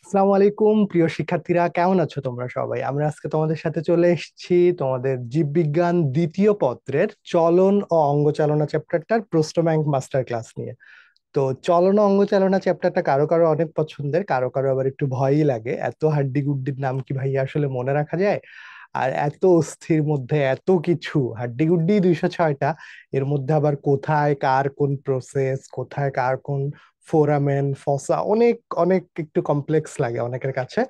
আসসালামু আলাইকুম প্রিয় শিক্ষার্থীরা, কেমন আছো তোমরা সবাই? আমরা আজকে তোমাদের সাথে চলে এসেছি তোমাদের জীববিজ্ঞান দ্বিতীয় পত্রের চলন ও অঙ্গচালনা চ্যাপ্টারটার প্রশ্ন ব্যাংক মাস্টার ক্লাস নিয়ে। তো চলন ও অঙ্গচালনা চ্যাপ্টারটা কারো কারো অনেক পছন্দের, কারো কারো আবার একটু ভয়ই লাগে। এত হাড্ডি গুড্ডির নাম কি ভাই আসলে মনে রাখা যায়? আর এত অস্থির মধ্যে এত কিছু, হাড্ডি গুড্ডি 206টা, এর মধ্যে আবার কোথায় কার কোন প্রসেস, কোথায় কার কোন ফোরামেন ফসা, অনেক অনেক একটু কমপ্লেক্স লাগে অনেকের কাছে।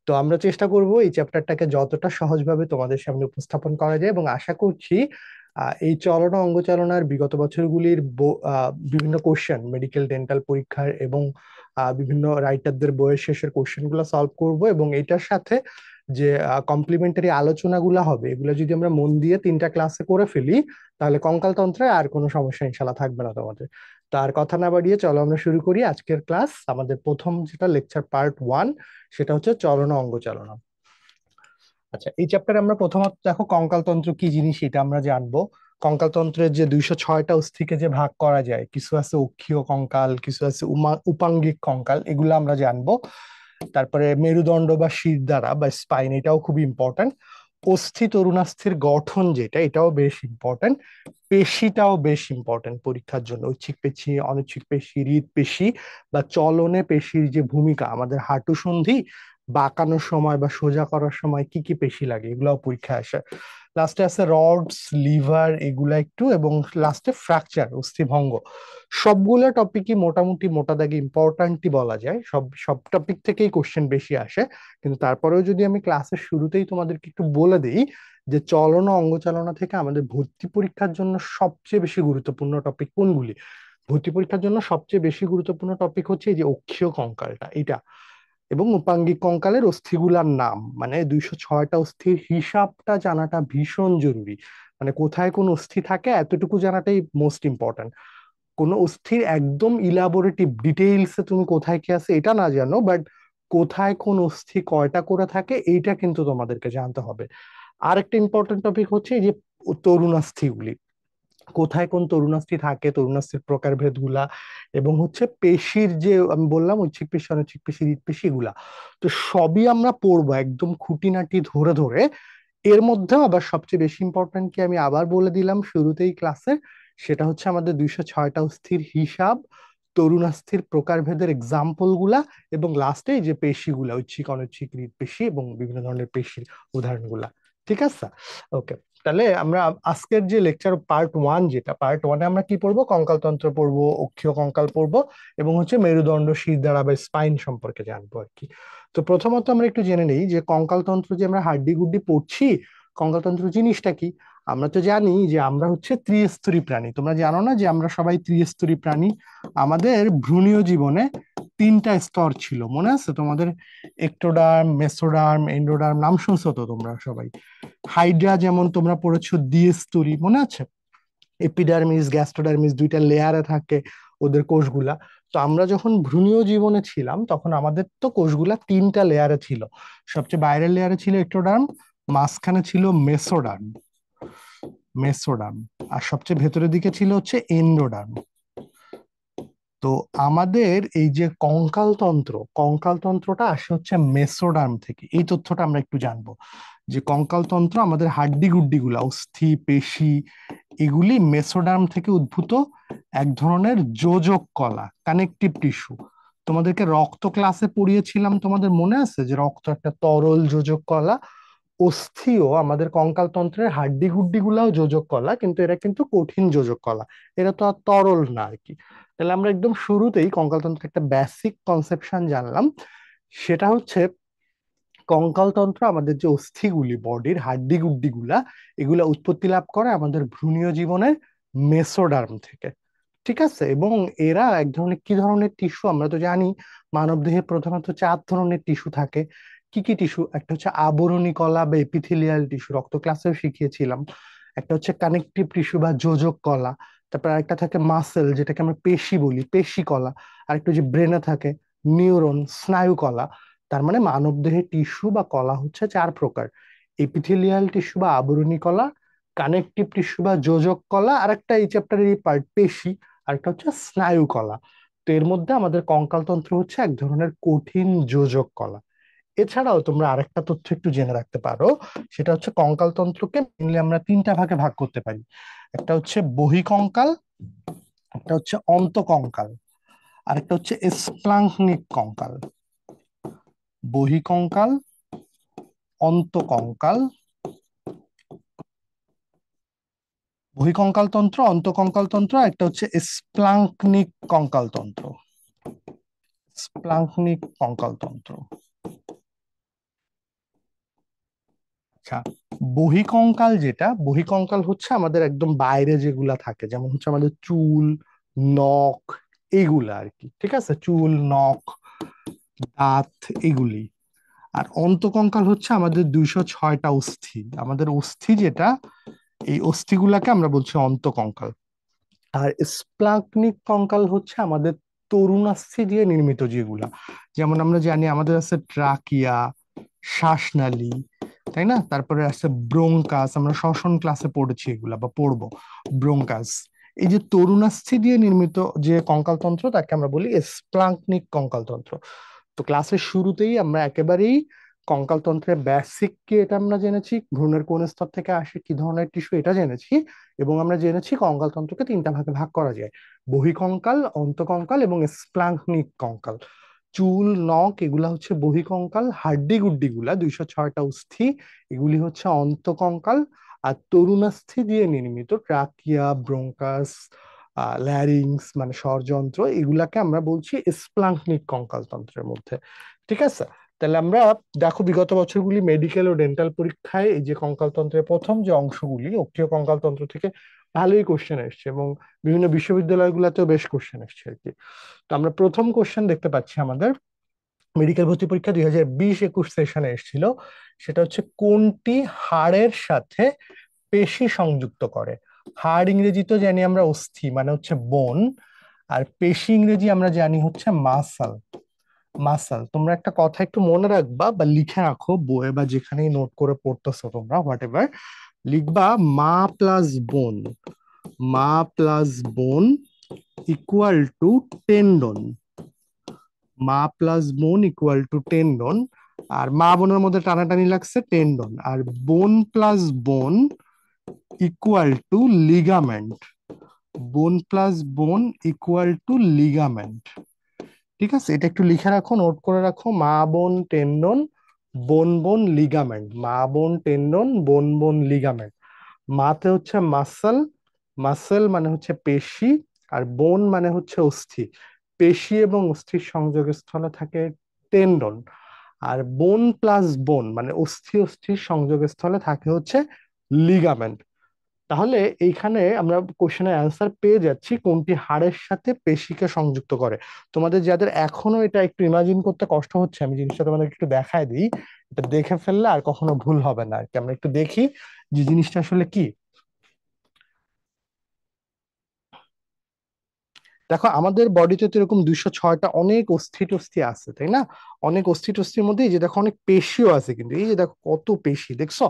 তো আমরা চেষ্টা করব এই চ্যাপ্টারটাকে যতটা সহজভাবে তোমাদের সামনে উপস্থাপন করা যায়, এবং আশা করছি এই চলন ও অঙ্গচালনার বিগত বছরগুলির বিভিন্ন কোশ্চেন, মেডিকেল ডেন্টাল পরীক্ষার এবং বিভিন্ন রাইটারদের বইয়ের শেষের কোশ্চেন গুলো সলভ করব, এবং এটার সাথে যে কমপ্লিমেন্টারি আলোচনাগুলো হবে এগুলো যদি আমরা মন দিয়ে 3টা ক্লাসে করে ফেলি, তাহলে কঙ্কালতন্ত্রে আর কোনো সমস্যা ইনশাল্লাহ থাকবে না তোমাদের। তো আর কথা না বাড়িয়ে চলো আমরা শুরু করি আজকের ক্লাস। আমাদের প্রথম যেটা লেকচার পার্ট 1, সেটা হচ্ছে চলন ও অঙ্গচালনা। আচ্ছা, এই চ্যাপ্টারে আমরা প্রথমত দেখো কঙ্কালতন্ত্র কি জিনিস এটা আমরা জানবো। কঙ্কালতন্ত্রের যে 206টা অস্থিকে যে ভাগ করা যায়, কিছু আছে অক্ষীয় কঙ্কাল, কিছু আছে উপাঙ্গিক কঙ্কাল, এগুলো আমরা জানবো। তারপরে মেরুদণ্ড বা শিরদাঁড়া বা স্পাইন, এটাও খুব ইম্পর্ট্যান্ট। অস্থি তরুণাস্থির গঠন যেটা, এটাও বেশ ইম্পর্ট্যান্ট। পেশিটাও বেশ ইম্পর্ট্যান্ট পরীক্ষার জন্য, ঐচ্ছিক পেশি, অনৈচ্ছিক পেশি, হৃদ পেশি বা চলনে পেশির যে ভূমিকা, আমাদের হাঁটু সন্ধি বাঁকানোর সময় বা সোজা করার সময় কি কি পেশি লাগে, এগুলাও পরীক্ষায় আসে। লাস্টে আছে রডস, লিভার, এগুলা একটু, এবং লাস্টে ফ্র্যাকচার, অস্থিভঙ্গ। সবগুলো টপিকই মোটামুটি মোটা দাগে ইম্পর্ট্যান্টই বলা যায়, সব সব টপিক থেকেই কোশ্চেন বেশি আসে। কিন্তু তারপরেও যদি আমি ক্লাসের শুরুতেই তোমাদেরকে একটু বলে দিই যে চলন ও অঙ্গচালনা থেকে আমাদের ভর্তি পরীক্ষার জন্য সবচেয়ে বেশি গুরুত্বপূর্ণ টপিক কোনগুলি। ভর্তি পরীক্ষার জন্য সবচেয়ে বেশি গুরুত্বপূর্ণ টপিক হচ্ছে এই যে অক্ষীয় কঙ্কালটা, এটা, এবং উপাঙ্গিক কঙ্কালের অস্থিগুলার নাম, মানে 206টা অস্থির হিসাবটা জানাটা ভীষণ জরুরি। মানে কোথায় কোন অস্থি থাকে এতটুকু জানাটাই মোস্ট ইম্পর্ট্যান্ট। কোন অস্থির একদম ইলাবোরেটিভ ডিটেইলসে তুমি কোথায় কি আছে এটা না জানো, বাট কোথায় কোন অস্থি কয়টা করে থাকে এইটা কিন্তু তোমাদেরকে জানতে হবে। আরেকটা ইম্পর্টেন্ট টপিক হচ্ছে এই যে তরুণাস্থিগুলি, কোথায় কোন তরুণাস্থি থাকে, তরুণাস্থির প্রকারভেদ গুলা, এবং হচ্ছে পেশির যে আমি বললাম ঐচ্ছিক পেশি, অনৈচ্ছিক পেশি, হৃদ পেশি গুলা। তো সবই আমরা পড়বো একদম খুঁটিনাটি ধরে ধরে। এর মধ্যেও আবার সবচেয়ে বেশি ইম্পর্টেন্ট কি আমি আবার বলে দিলাম শুরুতেই ক্লাসে, সেটা হচ্ছে আমাদের 206টা অস্থির হিসাব, তরুণাস্থির প্রকারভেদের এক্সাম্পল গুলা, এবং লাস্টে যে পেশিগুলা, ঐচ্ছিক অনৈচ্ছিক হৃদ পেশি এবং বিভিন্ন ধরনের পেশির উদাহরণগুলা। ঠিক আছে, ওকে। তাহলে আমরা আজকের যে লেকচার পার্ট 1, যেটা পার্ট 1-এ আমরা কি পড়বো, কঙ্কালতন্ত্র পড়বো, অক্ষীয় কঙ্কাল পড়বো, এবং হচ্ছে মেরুদণ্ড শিরদাঁড়া বা স্পাইন সম্পর্কে জানবো আর কি। তো প্রথমত আমরা একটু জেনে নেই যে কঙ্কালতন্ত্র যে আমরা হাড্ডি গুড্ডি পড়ছি, কঙ্কালতন্ত্র জিনিসটা কি। আমরা তো জানি যে আমরা হচ্ছে ত্রিস্তরী প্রাণী, তোমরা জানো না যে আমরা সবাই ত্রিস্তরী প্রাণী? আমাদের ভ্রূণীয় জীবনে 3টা স্তর ছিল, মনে আছে তোমাদের? একটোডার্ম, মেসোডার্ম, এন্ডোডার্ম, নাম শুনছো তো তোমরা সবাই? হাইড্রা যেমন তোমরা পড়েছো দ্বিস্তরী, মনে আছে? এপিডার্মিস, গ্যাস্ট্রোডার্মিস, 2টা লেয়ারে থাকে ওদের কোষগুলা। তো আমরা যখন ভ্রূণীয় জীবনে ছিলাম তখন আমাদের তো কোষগুলা 3টা লেয়ারে ছিল। সবচেয়ে বাইরের লেয়ারে ছিল একটোডার্ম, মাঝখানে ছিল মেসোডার্ম, মেসোডার্ম, আর সবচেয়ে ভেতরের দিকে ছিল হচ্ছে এন্ডোডার্ম। তো আমাদের এই যে কঙ্কালতন্ত্র, কঙ্কালতন্ত্রটা আসে হচ্ছে মেসোডার্ম থেকে। এই তথ্যটা আমরা একটু জানবো যে কঙ্কালতন্ত্র, আমাদের হাড্ডি গুড্ডি গুলা, অস্থি পেশি, এগুলি মেসোডার্ম থেকে উদ্ভূত এক ধরনের যোজক কলা, কানেকটিভ টিস্যু। তোমাদেরকে রক্ত ক্লাসে পড়িয়েছিলাম, তোমাদের মনে আছে যে রক্ত একটা তরল যোজক কলা? অস্থিও আমাদের কঙ্কালতন্ত্রের হাড্ডি গুড্ডি গুলাও যোজক কলা, কিন্তু এরা কিন্তু কঠিন যোজক কলা, এরা তো আর তরল না আর কি। তাহলে আমরা একদম শুরুতেই কঙ্কালতন্ত্রের একটা বেসিক কনসেপশন জানলাম, সেটা হচ্ছে কঙ্কালতন্ত্র আমাদের যে অস্থিগুলি, বডির হাড্ডি গুড্ডি গুলা, এগুলা উৎপত্তি লাভ করে আমাদের ভ্রূণীয় জীবনের মেসোডার্ম থেকে। ঠিক আছে, এবং এরা এক ধরনের কি ধরনের টিস্যু আমরা তো জানি, মানব দেহে প্রধানত 4 ধরনের টিস্যু থাকে। কি কি টিস্যু? একটা হচ্ছে আবরণী কলা বা এপিথেলিয়াল টিস্যু, রক্ত ক্লাসেও শিখিয়েছিলাম। একটা হচ্ছে কানেকটিভ টিস্যু বা যোজক কলা। তারপর আরেকটা থাকে মাসেল, যেটাকে আমরা পেশি বলি, পেশি কলা। আরেকটা যে ব্রেনে থাকে, নিউরন, স্নায়ু কলা। তার মানে মানব দেহে টিস্যু বা কলা হচ্ছে 4 প্রকার: এপিথেলিয়াল টিস্যু বা আবরণী কলা, কানেকটিভ টিস্যু বা যোজক কলা, আর একটা এই চ্যাপ্টারের এই পার্ট পেশি, আর একটা হচ্ছে স্নায়ু কলা। তো এর মধ্যে আমাদের কঙ্কালতন্ত্র হচ্ছে এক ধরনের কঠিন যোজক কলা। এছাড়াও তোমরা আরেকটা তথ্য একটু জেনে রাখতে পারো, সেটা হচ্ছে কঙ্কালতন্ত্রকে মেনলি আমরা তিনটা ভাগে ভাগ করতে পারি। একটা হচ্ছে বহিকঙ্কাল, একটা হচ্ছে অন্তকঙ্কাল, আরেকটা হচ্ছে স্প্লাঙ্কনিক কঙ্কাল। বহিকঙ্কাল, অন্তকঙ্কাল, বহিকঙ্কাল তন্ত্র, অন্তকঙ্কাল তন্ত্র, একটা হচ্ছে স্প্লাঙ্কনিক কঙ্কাল তন্ত্র। স্প্লাঙ্কনিক কঙ্কাল তন্ত্র। আচ্ছা, বহিকঙ্কাল যেটা, বহিকঙ্কাল হচ্ছে আমাদের একদম বাইরে যেগুলা থাকে, যেমন হচ্ছে আমাদের চুল, নখ, এগুলা আর কি, ঠিক আছে, চুল, নখ, দাঁত, এগুলি। আর অন্তকঙ্কাল হচ্ছে আমাদের 206টা অস্থি, আমাদের অস্থি যেটা, এই অস্থিগুলাকে আমরা বলছি অন্তকঙ্কাল। আর স্প্লাঙ্কনিক কঙ্কাল হচ্ছে আমাদের তরুণাস্থি দিয়ে নির্মিত যেগুলা, যেমন আমরা জানি আমাদের আছে ট্রাকিয়া, শ্বাসনালী, তাই না, তারপরে আছে ব্রোঙ্কাস, আমরা শ্বসন ক্লাসে পড়েছি এগুলা বা পড়বো, ব্রোঙ্কাস। এই যে তরুণাস্থি দিয়ে নির্মিত যে কঙ্কালতন্ত্র, তাকে আমরা বলি স্প্লাঙ্কনিক কঙ্কালতন্ত্র। তো ক্লাসের শুরুতেই আমরা একেবারেই কঙ্কালতন্ত্রের বেসিক কি এটা আমরা জেনেছি, ভ্রূণের কোন স্তর থেকে আসে, কি ধরনের টিস্যু এটা জেনেছি, এবং আমরা জেনেছি কঙ্কালতন্ত্রকে তিনটা ভাগে ভাগ করা যায়, বহিকঙ্কাল, অন্তকঙ্কাল এবং স্প্লাঙ্কনিক কঙ্কাল। চুল, নখ, এগুলা হচ্ছে বহিকঙ্কাল, হাড্ডি গুড্ডি গুলা 206টা অস্থি, এগুলি হচ্ছে অন্তকঙ্কাল। আর তরুণাস্থি দিয়ে নির্মিত ট্রাকিয়া, ব্রোঙ্কাস, ল্যারিংস মানে স্বরযন্ত্র, এগুলাকে আমরা বলছি স্প্লাঙ্কনিক কঙ্কালতন্ত্রের মধ্যে। ঠিক আছে, তাহলে আমরা দেখো বিগত বছরগুলি মেডিকেল ও ডেন্টাল পরীক্ষায় এই যে কঙ্কালতন্ত্রের প্রথম যে অংশগুলি অক্ষীয় কঙ্কালতন্ত্র থেকে ভালোই কোশ্চেন এসছে, এবং বিভিন্ন বিশ্ববিদ্যালয়গুলোতেও বেশ কোশ্চেন এসছে আর কি। তো আমরা প্রথম কোশ্চেন দেখতে পাচ্ছি আমাদের মেডিকেল ভর্তি পরীক্ষা 2020-21 সেশনে এসেছিল, সেটা হচ্ছে কোনটি হাড়ের সাথে পেশি সংযুক্ত করে। হাড় ইংরেজি তো জানি আমরা অস্থি মানে হচ্ছে বোন, আর পেশি ইংরেজি আমরা জানি হচ্ছে মাসাল। মাসাল, তোমরা একটা কথা একটু মনে রাখবা বা লিখে রাখো বইয়ে বা যেখানেই নোট করে পড়তেছো তোমরা, হোয়াট এভার, লিখবা মা প্লাস বোন, মা প্লাস বোন ইকুয়াল টু টেন্ডন। মা প্লাস বোন ইকুয়াল টু টেন্ডন। আর মা বোনের মধ্যে টানাটানি লাগছে, টেন্ডন। আর বোন প্লাস বোন ইকুয়াল টু লিগামেন্ট। বোন প্লাস বোন ইকুয়াল টু লিগামেন্ট। ঠিক আছে, এটা একটু লিখে রাখো, নোট করে রাখো, মা বোন টেন্ডন, বোন বোন লিগামেন্ট, মা বোন টেন্ডন, বোন বোন লিগামেন্ট। মাতে হচ্ছে মাসল, মাসল মানে হচ্ছে পেশি, আর বোন মানে হচ্ছে অস্থি, পেশি এবং অস্থির সংযোগস্থলে থাকে টেন্ডন। আর বোন প্লাস বোন মানে অস্থি অস্থির সংযোগস্থলে থাকে হচ্ছে লিগামেন্ট। তাহলে এইখানে আমরা কোশ্চেনের অ্যান্সার পেয়ে যাচ্ছি কোনটি হাড়ের সাথে পেশিকে সংযুক্ত করে। তোমাদের যাদের এখনো এটা একটু ইমাজিন করতে কষ্ট হচ্ছে, আমি জিনিসটা তোমাদের একটু দেখায় দিই, এটা দেখে ফেললে আর কখনো ভুল হবে না আর কি। আমরা একটু দেখি যে জিনিসটা আসলে কি। দেখো আমাদের বডিতে তো এরকম 206টা অনেক অস্থি টস্থি আছে, তাই না, অনেক অস্থি টস্থির মধ্যে এই যে দেখো অনেক পেশিও আছে, কিন্তু এই যে দেখো কত পেশি দেখছো।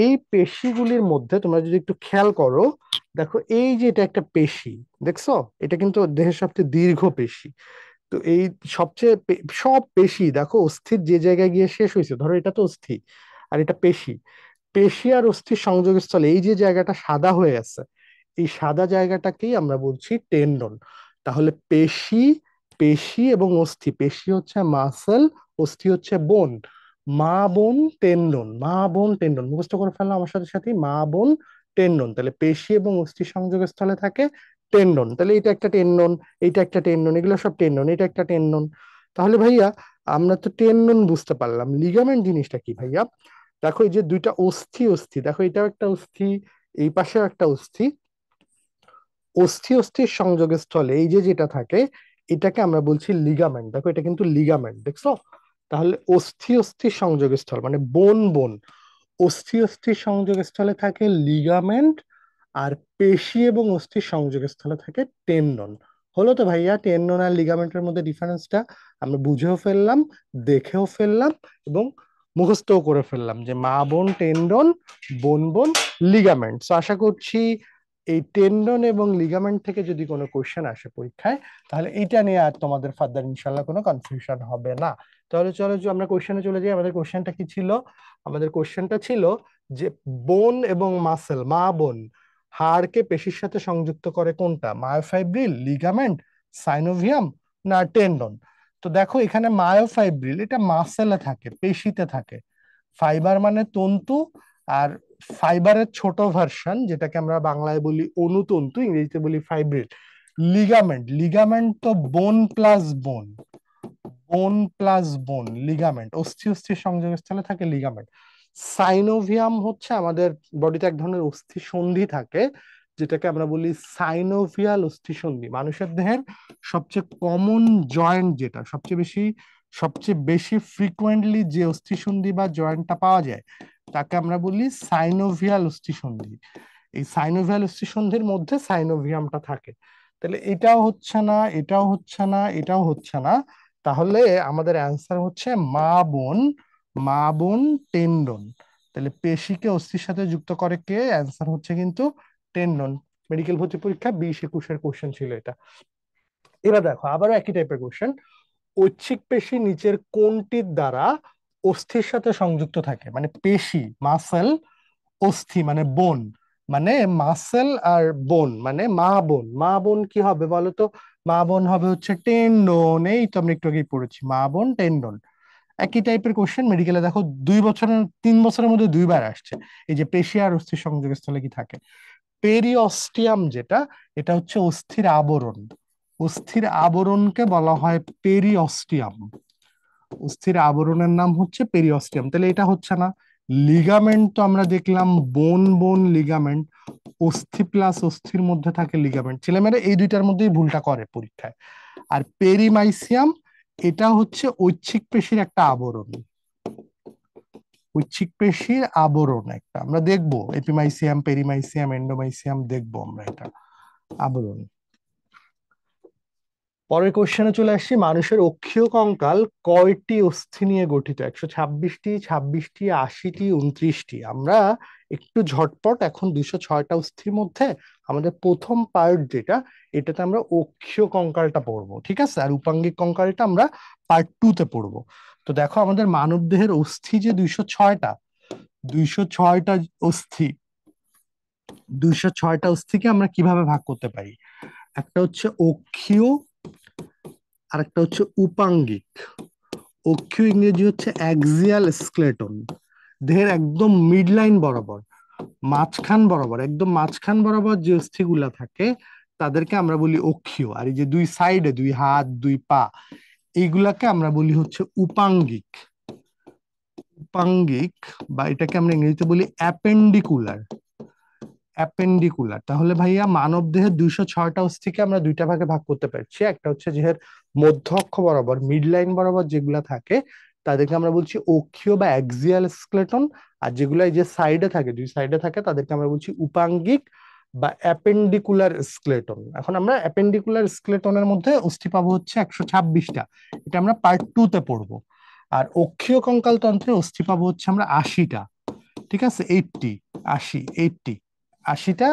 এই পেশিগুলির মধ্যে তোমরা যদি একটু খেয়াল করো, দেখো এই যে এটা একটা পেশি, দেখছো, এটা কিন্তু দেহের সবচেয়ে দীর্ঘ পেশি। তো এই সবচেয়ে সব পেশি দেখো অস্থির যে জায়গায় গিয়ে শেষ হয়েছে, ধরো এটা তো অস্থি আর এটা পেশি, পেশি আর অস্থির সংযোগস্থলে এই যে জায়গাটা সাদা হয়ে আছে, এই সাদা জায়গাটাকেই আমরা বলছি টেন্ডন। তাহলে পেশি, পেশি এবং অস্থি, পেশি হচ্ছে মাসেল, অস্থি হচ্ছে বোন, মা বোন টেন্ডন, মা বোন টেন্ডন, মুখস্থ করে ফেললাম আমার সাথে সাথে, মা বোন টেন্ডন। তাহলে পেশি এবং অস্থি সংযোগস্থলে থাকে টেন্ডন, তাহলে এটা একটা টেন্ডন, এইটা একটা টেন্ডন, এগুলো সব টেন্ডন, এটা একটা টেন্ডন। তাহলে ভাইয়া আমরা তো টেন্ডন বুঝতে পারলাম, লিগামেন্ট জিনিসটা কি ভাইয়া? দেখো এই যে দুইটা অস্থি, অস্থি দেখো এটাও একটা অস্থি, এই পাশেও একটা অস্থি, অস্থি অস্থির সংযোগস্থলে এই যে যেটা থাকে এটাকে আমরা বলছি লিগামেন্ট। দেখো এটা কিন্তু লিগামেন্ট, দেখছো। তাহলে অস্থি অস্থির সংযোগস্থল মানে বোন বোন, অস্থি অস্থির সংযোগস্থলে থাকে লিগামেন্ট, আর পেশি এবং অস্থির সংযোগস্থলে থাকে টেন্ডন। হলো তো ভাইয়া, টেন্ডন আর লিগামেন্টের মধ্যে ডিফারেন্সটা আমরা বুঝেও ফেললাম, দেখেও ফেললাম, এবং মুখস্থও করে ফেললাম যে মা বোন টেন্ডন, বোন বোন লিগামেন্ট। আশা করছি এই টেন্ডন এবং লিগামেন্ট থেকে যদি কোনো কোশ্চেন আসে পরীক্ষায়, তাহলে এটা নিয়ে আর তোমাদের ফার্দার ইনশাল্লাহ কোনো কনফিউশন হবে না। তাহলে চলো যে আমরা কোশ্চেনে চলে যাই। আমাদের কোশ্চেনটা কি ছিল? আমাদের কোশ্চেনটা ছিল যে বোন এবং মাসেল, মা বোন, হাড়কে পেশির সাথে সংযুক্ত করে কোনটা? মায়োফাইব্রিল, লিগামেন্ট, সাইনোভিয়াম, না টেন্ডন? তো দেখো এখানে মায়োফাইব্রিল এটা মাসেলে থাকে, পেশিতে থাকে। ফাইবার মানে তন্তু, আর ফাইবারের ছোট ভার্সন যেটাকে আমরা বাংলায় বলি অনুতন্তু, ইংরেজিতে বলি ফাইব্রিল। লিগামেন্ট, লিগামেন্ট তো বোন প্লাস বোন, বোন প্লাস বোন, লিগামেন্ট, অস্থি অস্থির সংযোগস্থলে থাকে লিগামেন্ট। সাইনোভিয়াম হচ্ছে আমাদের বডিতে এক ধরনের অস্থি সন্ধি থাকে, যেটাকে আমরা বলি সাইনোভিয়াল অস্থি সন্ধি। মানুষের দেহের সবচেয়ে কমন জয়েন্ট, যেটা সবচেয়ে বেশি ফ্রিকোয়েন্টলি যে অস্থি সন্ধি বা জয়েন্টটা পাওয়া যায়, তাকে আমরা বলি সাইনোভিয়াল অস্থি সন্ধি। এই সাইনোভিয়াল অস্থি সন্ধির মধ্যে সাইনোভিয়ামটা থাকে। তাহলে এটাও হচ্ছে না, এটাও হচ্ছে না, এটাও হচ্ছে না। তাহলে আমাদের অ্যান্সার হচ্ছে মা বোন, মা বোন টেন্ডন। তাহলে পেশিকে অস্থির সাথে যুক্ত করে কে? অ্যান্সার হচ্ছে কিন্তু টেন্ডন। মেডিকেল ভর্তি পরীক্ষা 20-21-এর কোশ্চেন ছিল এটা। এবার দেখো আবারও একই টাইপের কোশ্চেন। ঐচ্ছিক পেশি নিচের কোনটির দ্বারা অস্থির সাথে সংযুক্ত থাকে? মানে পেশি, মাসেল, অস্থি মানে বোন, মানে মাসেল আর বোন মানে মা বোন। মা বোন কি হবে বলো তো? মা বোন হবে হচ্ছে টেন্ডন। এই তো আমরা একটু আগেই পড়েছি, মা বোন টেন্ডন। একই টাইপের কোশ্চেন মেডিকেলে দেখো 3 বছরের মধ্যে 2বার আসছে। এই যে পেশি আর অস্থির সংযোগস্থলে কি থাকে? পেরিঅস্টিয়াম যেটা, এটা হচ্ছে অস্থির আবরণ। অস্থির আবরণকে বলা হয় পেরিঅস্টিয়াম। অস্থির আবরণের নাম হচ্ছে পেরিঅস্টিয়াম। তাহলে এটা হচ্ছে না। লিগামেন্ট তো আমরা দেখলাম বোন বোন লিগামেন্ট, অস্থি প্লাস অস্থির মধ্যে থাকে লিগামেন্ট। ছেলেমেয়েরা এই দুইটার মধ্যেই ভুলটা করে পরীক্ষায়। আর পেরিমাইসিয়াম, এটা হচ্ছে ঐচ্ছিক পেশির একটা আবরণ। ঐচ্ছিক পেশির আবরণ একটা আমরা দেখবো, এপিমাইসিয়াম, পেরিমাইসিয়াম, এন্ডোমাইসিয়াম দেখবো আমরা, এটা আবরণ। পরের কোশ্চেনে চলে আসছি। মানুষের অক্ষীয় কঙ্কাল কয়টি অস্থি নিয়ে গঠিত? 126টি, 26টি, 80টি, 29টি? আমরা একটু ঝটপট এখন 206টা অস্থির মধ্যে আমাদের প্রথম পার্ট যেটা, এটাতে আমরা অক্ষীয় কঙ্কালটা পড়বো, ঠিক আছে? আর উপাঙ্গিক কঙ্কালটা আমরা পার্ট 2-তে পড়বো। তো দেখো আমাদের মানব দেহের অস্থি যে 206টা, 206টা অস্থি, 206টা অস্থিকে আমরা কিভাবে ভাগ করতে পারি? একটা হচ্ছে অক্ষীয়, আর একটা হচ্ছে উপাঙ্গিক। অক্ষীয় ইংরেজি হচ্ছে অ্যাক্সিয়াল স্কেলেটন। দেহের একদম মিড লাইন বরাবর, মাঝখান বরাবর, একদম মাঝখান বরাবর যে অস্থিগুলা থাকে তাদেরকে আমরা বলি অক্ষীয়। আর এই যে দুই সাইডে, দুই হাত, দুই পা, এইগুলাকে আমরা বলি হচ্ছে উপাঙ্গিক। উপাঙ্গিক, বা এটাকে আমরা ইংরেজিতে বলি অ্যাপেন্ডিকুলার। অ্যাপেন্ডিকুলার। তাহলে ভাইয়া মানব দেহের 206টা অস্থিকে আমরা দুইটা ভাগে ভাগ করতে পারছি। একটা হচ্ছে দেহের মধ্য অক্ষ বরাবর, মিড লাইন বরাবর যেগুলা থাকে তাদেরকে আমরা বলছি অক্ষীয় বা অ্যাক্সিয়াল স্কেলেটন। আর যেগুলো এই যে সাইডে থাকে, দুই সাইডে থাকে, তাদেরকে আমরা বলছি উপাঙ্গিক বা অ্যাপেন্ডিকুলার স্কেলেটন। এখন আমরা অ্যাপেন্ডিকুলার স্কেলেটনের মধ্যে অস্থি পাবো হচ্ছে 126টা, এটা আমরা পার্ট 2-তে পড়বো। আর অক্ষীয় কঙ্কাল তন্ত্রে অস্থি পাবো হচ্ছে আমরা 80টা, ঠিক আছে? 80, 80, 80, 80টা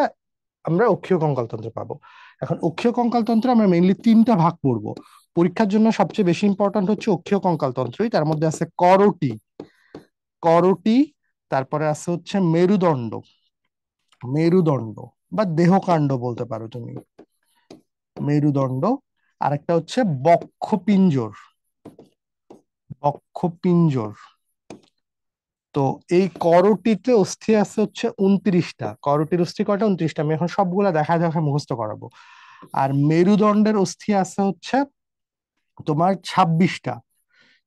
আমরা অক্ষীয় কঙ্কালতন্ত্র পাবো। এখন অক্ষীয় কঙ্কালতন্ত্রে আমরা মেইনলি 3টা ভাগ পড়বো। পরীক্ষার জন্য সবচেয়ে বেশি ইম্পর্ট্যান্ট হচ্ছে অক্ষীয় কঙ্কালতন্ত্রই। তার মধ্যে আছে করোটি, করোটি, তারপরে আছে হচ্ছে মেরুদণ্ড, মেরুদণ্ড বা দেহকাণ্ড বলতে পারো তুমি, মেরুদণ্ড। আরেকটা হচ্ছে বক্ষপিঞ্জর, বক্ষপিঞ্জর। তো এই করোটিতে অস্থি আছে হচ্ছে 29টা। করোটির অস্থি কয়টা? 29টা। আমি এখন সবগুলা দেখা দেখা মুখস্থ করাবো। আর মেরুদণ্ডের অস্থি আছে হচ্ছে তোমার 26টা,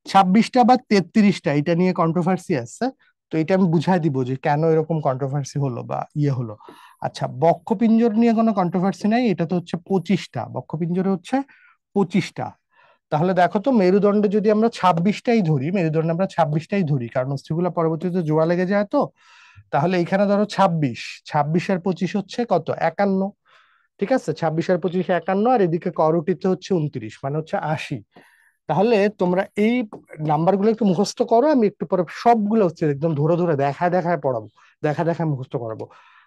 26টা বা 33টা, এটা নিয়ে কন্ট্রোভার্সি আছে। তো এটা আমি বুঝাই দিব যে কেন এরকম কন্ট্রোভার্সি হলো বা ইয়ে হলো। আচ্ছা, বক্ষপিঞ্জর নিয়ে কোনো কন্ট্রোভার্সি নাই, এটা তো হচ্ছে 25টা, বক্ষপিঞ্জরে হচ্ছে 25টা। তাহলে দেখো তো মেরুদণ্ডে যদি আমরা 26টাই ধরি, মেরুদণ্ডে আমরা 26টাই ধরি, কারণ অস্থিগুলো পরবর্তীতে জোড়া লেগে যায় তো। তাহলে এখানে ধরো 26, 26 আর 25 হচ্ছে কত? 51। ঠিক আছে, 26 আর 25 51, আর এদিকে করোটিতে হচ্ছে 29, মানে হচ্ছে 80। তাহলে তোমরা এই নাম্বারগুলো একটু মুখস্থ করো, আমি একটু পরে সবগুলো হচ্ছে একদম ধরে ধরে দেখায় দেখায় পড়াবো, দেখা দেখায় মুখস্থ করাবো।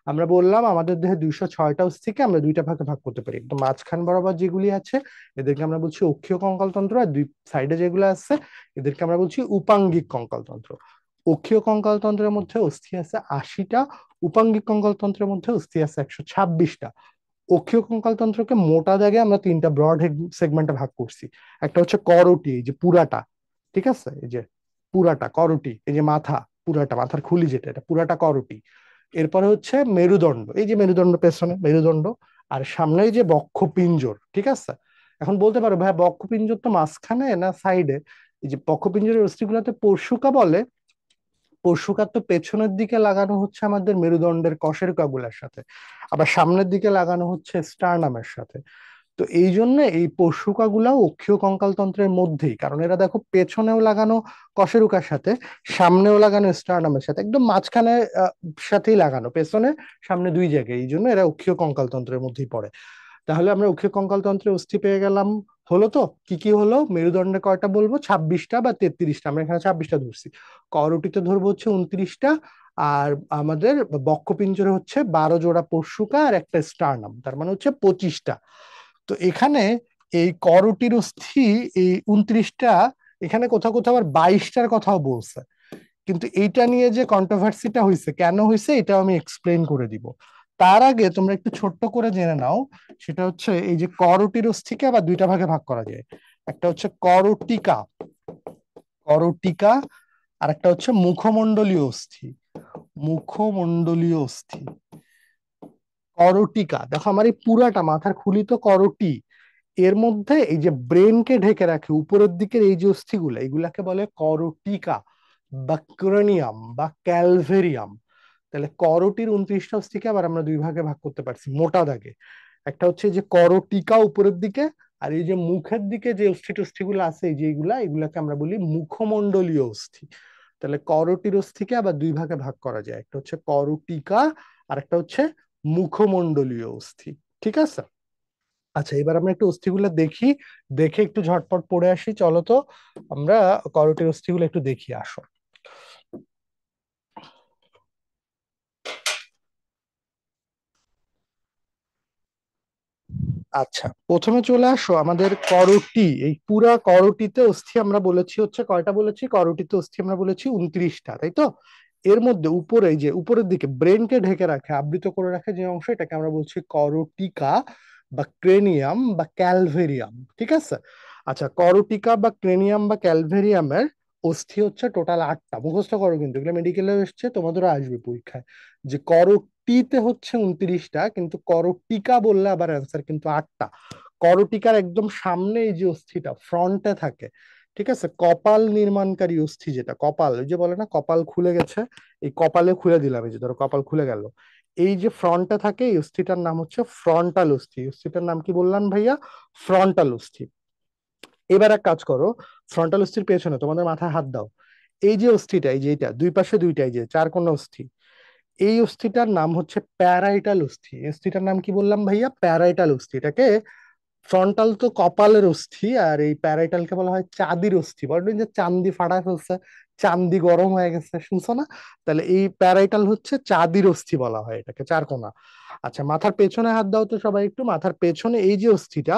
আমরা বললাম আমাদের দেহে 206টা অস্থিকে আমরা দুইটা ভাগে ভাগ করতে পারি, একদম মাঝখান বরাবর যেগুলি আছে এদেরকে আমরা বলছি অক্ষীয় কঙ্কালতন্ত্র, আর দুই সাইডে যেগুলো আছে এদেরকে আমরা বলছি উপাঙ্গিক কঙ্কালতন্ত্র। অক্ষীয় কঙ্কালতন্ত্রের মধ্যে অস্থি আছে 80টা, উপাঙ্গিক কঙ্কালতন্ত্রের মধ্যে অস্থি আছে 126টা। অক্ষীয় কঙ্কালতন্ত্রকে মোটা দাগে আমরা তিনটা ব্রড সেগমেন্টে ভাগ করছি। একটা হচ্ছে করোটি, এই যে পুরাটা, ঠিক আছে, এই যে পুরাটা করোটি, এই যে মাথা, পুরাটা মাথার খুলি যেটা, এটা পুরাটা করোটি। এরপরে হচ্ছে মেরুদণ্ড, এই যে মেরুদণ্ড পেছনে মেরুদণ্ড, আর সামনে এই যে বক্ষপিঞ্জর, ঠিক আছে। এখন বলতে পারো ভাই বক্ষপিঞ্জর তো মাঝখানে না সাইডে? এই যে বক্ষপিঞ্জরের অস্থিগুলোতে পরশুকা বলে, পরশুকার তো পেছনের দিকে লাগানো হচ্ছে আমাদের মেরুদণ্ডের কশেরুকাগুলোর সাথে, আবার সামনের দিকে লাগানো হচ্ছে স্টার্নামের সাথে। তো এই জন্য এই পশুকা গুলাও অক্ষীয় কঙ্কাল তন্ত্রের মধ্যেই, কারণ এরা দেখো পেছনেও লাগানো কশেরুকার সাথে, সামনেও লাগানো স্টার্নামের সাথে, একদম মাঝখানে সাথেই লাগানো, পেছনে সামনে দুই জায়গায়, এই জন্য এরা অক্ষীয় কঙ্কাল তন্ত্রের মধ্যেই পড়ে। তাহলে আমরা অক্ষীয় কঙ্কাল তন্ত্রে অস্থি পেয়ে গেলাম। হলো তো? কি কি হলো? মেরুদণ্ডে কয়টা বলবো? 26টা বা 33টা, আমরা এখানে 26টা ধরছি। করোটিতে ধরবো হচ্ছে 29টা, আর আমাদের বক্ষপিঞ্জরে হচ্ছে 12 জোড়া পরশুকা আর একটা স্টার্নাম, তার মানে হচ্ছে 25টা। তো এখানে এই করোটির অস্থি এই 29টা, এখানে কোথাও কোথাও আবার 22টার কথাও বলছে। কিন্তু এইটা নিয়ে যে কন্ট্রোভার্সিটা হয়েছে, কেন হয়েছে, এটাও আমি এক্সপ্লেন করে দিব। তার আগে তোমরা একটু ছোট্ট করে জেনে নাও, সেটা হচ্ছে এই যে করোটির অস্থিকে আবার দুইটা ভাগে ভাগ করা যায়। একটা হচ্ছে করোটিকা, করোটিকা, আর একটা হচ্ছে মুখমণ্ডলীয় অস্থি, মুখমণ্ডলীয় অস্থি। করোটিকা, দেখো আমার এই পুরাটা মাথার খুলি তো করোটি, এর মধ্যে এই যে ব্রেনকে ঢেকে রাখে উপরের দিকের এই যে অস্থিগুলো, এগুলাকে বলে করোটিকা বা ক্রেনিয়াম বা ক্যালভেরিয়াম। তাহলে করোটির 29টা অস্থিকে আবার আমরা দুই ভাগে ভাগ করতে পারছি মোটা দাগে। একটা হচ্ছে যে করোটিকা উপরের দিকে, আর এই যে মুখের দিকে যে অস্থি টস্থিগুলো আছে এই যে এইগুলা, এগুলাকে আমরা বলি মুখমণ্ডলীয় অস্থি। তাহলে করোটির অস্থিকে আবার দুই ভাগে ভাগ করা যায়, একটা হচ্ছে করোটিকা আর একটা হচ্ছে মুখমণ্ডলীয় অস্থি। ঠিক আছে? আচ্ছা, এবার আমরা একটু অস্থিগুলো দেখি, দেখে একটু ঝটপট পড়ে আসি, চলো তো। আমরা করোটির অস্থিগুলো একটু দেখি, আসো। আচ্ছা, প্রথমে চলে আসো আমাদের করোটি, এই পুরা করোটিতে অস্থি আমরা বলেছি হচ্ছে কয়টা বলেছি? করোটিতে অস্থি আমরা বলেছি 29টা, তাই তো? এর মধ্যে উপরে, এই যে উপরের দিকে ব্রেনকে ঢেকে রাখে, আবৃত করে রাখে যে অংশ, এটাকে আমরা বলছি করোটিকা বা ক্রেনিয়াম বা ক্যালভেরিয়াম। ঠিক আছে? আচ্ছা, করোটিকা বা ক্রেনিয়াম বা ক্যালভেরিয়ামের অস্থি হচ্ছে টোটাল 8টা, মুখস্থ করো কিন্তু এগুলো মেডিকেলে এসছে, তোমাদেরও আসবে পরীক্ষায়, যে করোটিতে হচ্ছে 29টা, কিন্তু করোটিকা বললে আবার অ্যান্সার কিন্তু 8টা। করোটিকার একদম সামনে এই যে অস্থিটা ফ্রন্টে থাকে, ঠিক আছে, কপাল নির্মাণকারী অস্থি, যেটা কপাল, ওই যে বলে না কপাল খুলে গেছে, এই কপালে খুলে দিলাম, এই যে ধরো কপাল খুলে গেল, এই যে ফ্রন্টে থাকে এই অস্থিটার নাম হচ্ছে ফ্রন্টাল অস্থি। এই অস্থিটার নাম কি বললাম ভাইয়া? ফ্রন্টাল অস্থি। এবার এক কাজ করো, ফ্রন্টাল অস্থির পেছনে তোমাদের মাথায় হাত দাও, এই যে অস্থিটা, এই যে এটা দুই পাশে দুইটা, এই যে চার কোণ অস্থি, এই অস্থিটার নাম হচ্ছে প্যারাইটাল অস্থি। এই অস্থিটার নাম কি বললাম ভাইয়া? প্যারাইটাল অস্থি। এটাকে, ফ্রন্টাল তো কপালের অস্থি, আর এই প্যারাইটালকে বলা হয় চাঁদির অস্থি। বলবেন যে চান্দি ফাটায় ফেলছে, চান্দি গরম হয়ে গেছে, শুনছো না? তাহলে এই প্যারাইটাল হচ্ছে চাঁদির অস্থি বলা হয় এটাকে, চারকোনা। আচ্ছা, মাথার পেছনে হাত দাও তো সবাই একটু, মাথার পেছনে এই যে অস্থিটা,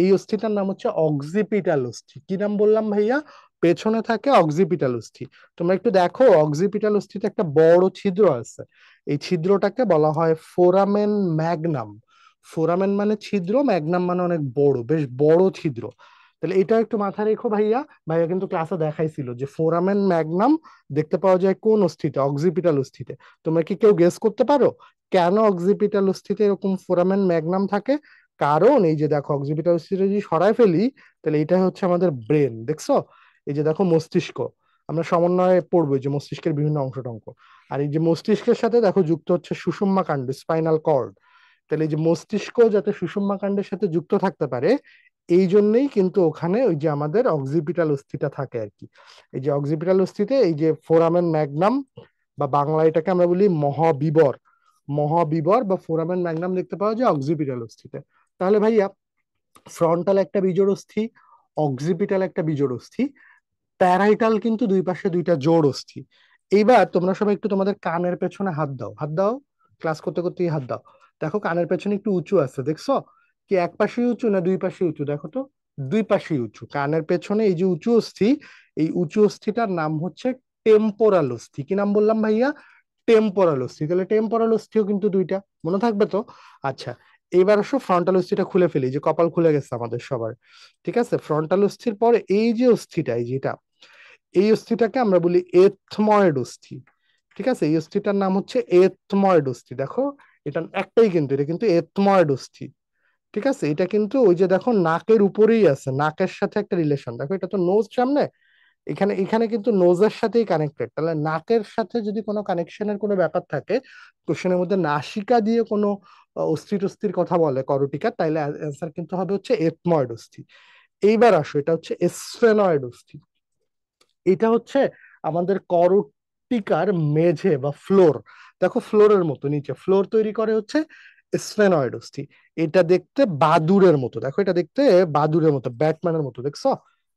এই অস্থিটার নাম হচ্ছে অক্সিপিটাল অস্থি। কি নাম বললাম ভাইয়া? পেছনে থাকে অক্সিপিটাল অস্থি। তোমরা একটু দেখো, অক্সিপিটাল অস্থিতে একটা বড় ছিদ্র আছে, এই ছিদ্রটাকে বলা হয় ফোরামেন ম্যাগনাম। ফোরামেন মানে ছিদ্র, ম্যাগনাম মানে অনেক বড়, বেশ বড় ছিদ্র। তাহলে এটা একটু মাথায় রেখো ভাইয়া, ভাইয়া কিন্তু ক্লাসে দেখাইছিল যে ফোরামেন ম্যাগনাম দেখতে পাওয়া যায় কোন অস্থিতে? অক্সিপিটাল অস্থিতে। তোমরা কি কেউ গেস করতে পারো কেন অক্সিপিটাল অস্থিতে এরকম ফোরামেন ম্যাগনাম থাকে? কারণ এই যে দেখো, অক্সিপিটাল অস্থিতে যদি সরাই ফেলি, তাহলে এটা হচ্ছে আমাদের ব্রেন, দেখছো? এই যে দেখো মস্তিষ্ক, আমরা সমন্বয়ে পড়বো এই যে মস্তিষ্কের বিভিন্ন অংশ টঙ্ক, আর এই যে মস্তিষ্কের সাথে দেখো যুক্ত হচ্ছে সুষুম্না কাণ্ড, স্পাইনাল কর্ড। তাহলে এই যে মস্তিষ্ক যাতে সুষুম্না কাণ্ডের সাথে যুক্ত থাকতে পারে, এই জন্যই কিন্তু ওখানে ওই যে আমাদের অক্সিপিটাল অস্থিটা থাকে আর কি। এই যে অক্সিপিটাল অস্থিতে এই যে ফোরামেন ম্যাগনাম, বা বাংলা এটাকে আমরা বলি মহাবিবর, মহাবিবর বা ফোরামেন ম্যাগনাম দেখতে পাওয়া যায় অক্সিপিটাল অস্থিতে। তাহলে ভাইয়া, ফ্রন্টাল একটা বিজোড় অস্থি, অক্সিপিটাল একটা বিজোড় অস্থি, প্যারাইটাল কিন্তু দুই পাশে দুইটা জোড় অস্থি। এইবার তোমরা সবাই একটু তোমাদের কানের পেছনে হাত দাও, হাত দাও। ক্লাস করতে করতেই হাত দাও। দেখো কানের পেছনে একটু উঁচু আছে, দেখছো? কি এক পাশে উঁচু না দুই পাশে উঁচু? দেখো তো, দুই পাশে উঁচু। কানের পেছনে এই যে উঁচু অস্থি, এই উঁচু অস্থিটার নাম হচ্ছে টেম্পোরাল অস্থি। কি নাম বললাম ভাইয়া? টেম্পোরাল অস্থি। তাহলে টেম্পোরাল অস্থিও কিন্তু দুইটা, মনে থাকবে তো? আচ্ছা, এবার আসো ফ্রন্টাল অস্থিটা খুলে ফেলি, যে কপাল খুলে গেছে আমাদের সবার। ঠিক আছে, ফ্রন্টাল অস্থির পরে এই যে অস্থিটা, এই যেটা, এই অস্থিটাকে আমরা বলি এথময়েড অস্থি। ঠিক আছে, এই অস্থিটার নাম হচ্ছে এথময়েড অস্থি। দেখো, এটা একটাই কিন্তু, এটা কিন্তু এথময়েড অস্থি। ঠিক আছে, এটা কিন্তু ওই যে দেখো নাকের উপরেই আছে, নাকের সাথে একটা রিলেশন। দেখো এটা তো নোজ সামনে, এখানে এখানে কিন্তু নোজের সাথেই কানেক্টেড। তাহলে নাকের সাথে যদি কোনো কানেকশনের কোনো ব্যাপার থাকে, কোশ্চেনের মধ্যে নাসিকা দিয়ে কোনো অস্থি টস্থির কথা বলে করটিকা, তাইলে অ্যান্সার কিন্তু হবে হচ্ছে এথময়েড অস্থি। এইবার আসো, এটা হচ্ছে এসফেনয়েড অস্থি। এটা হচ্ছে আমাদের করটিকার মেঝে বা ফ্লোর। দেখো ফ্লোরের মতো নিচে ফ্লোর তৈরি করে হচ্ছে স্ফেনয়েড অস্থি। এটা দেখতে বাদুড়ের মতো, দেখো এটা দেখতে বাদুড়ের মতো, ব্যাটম্যানের মতো, দেখছো?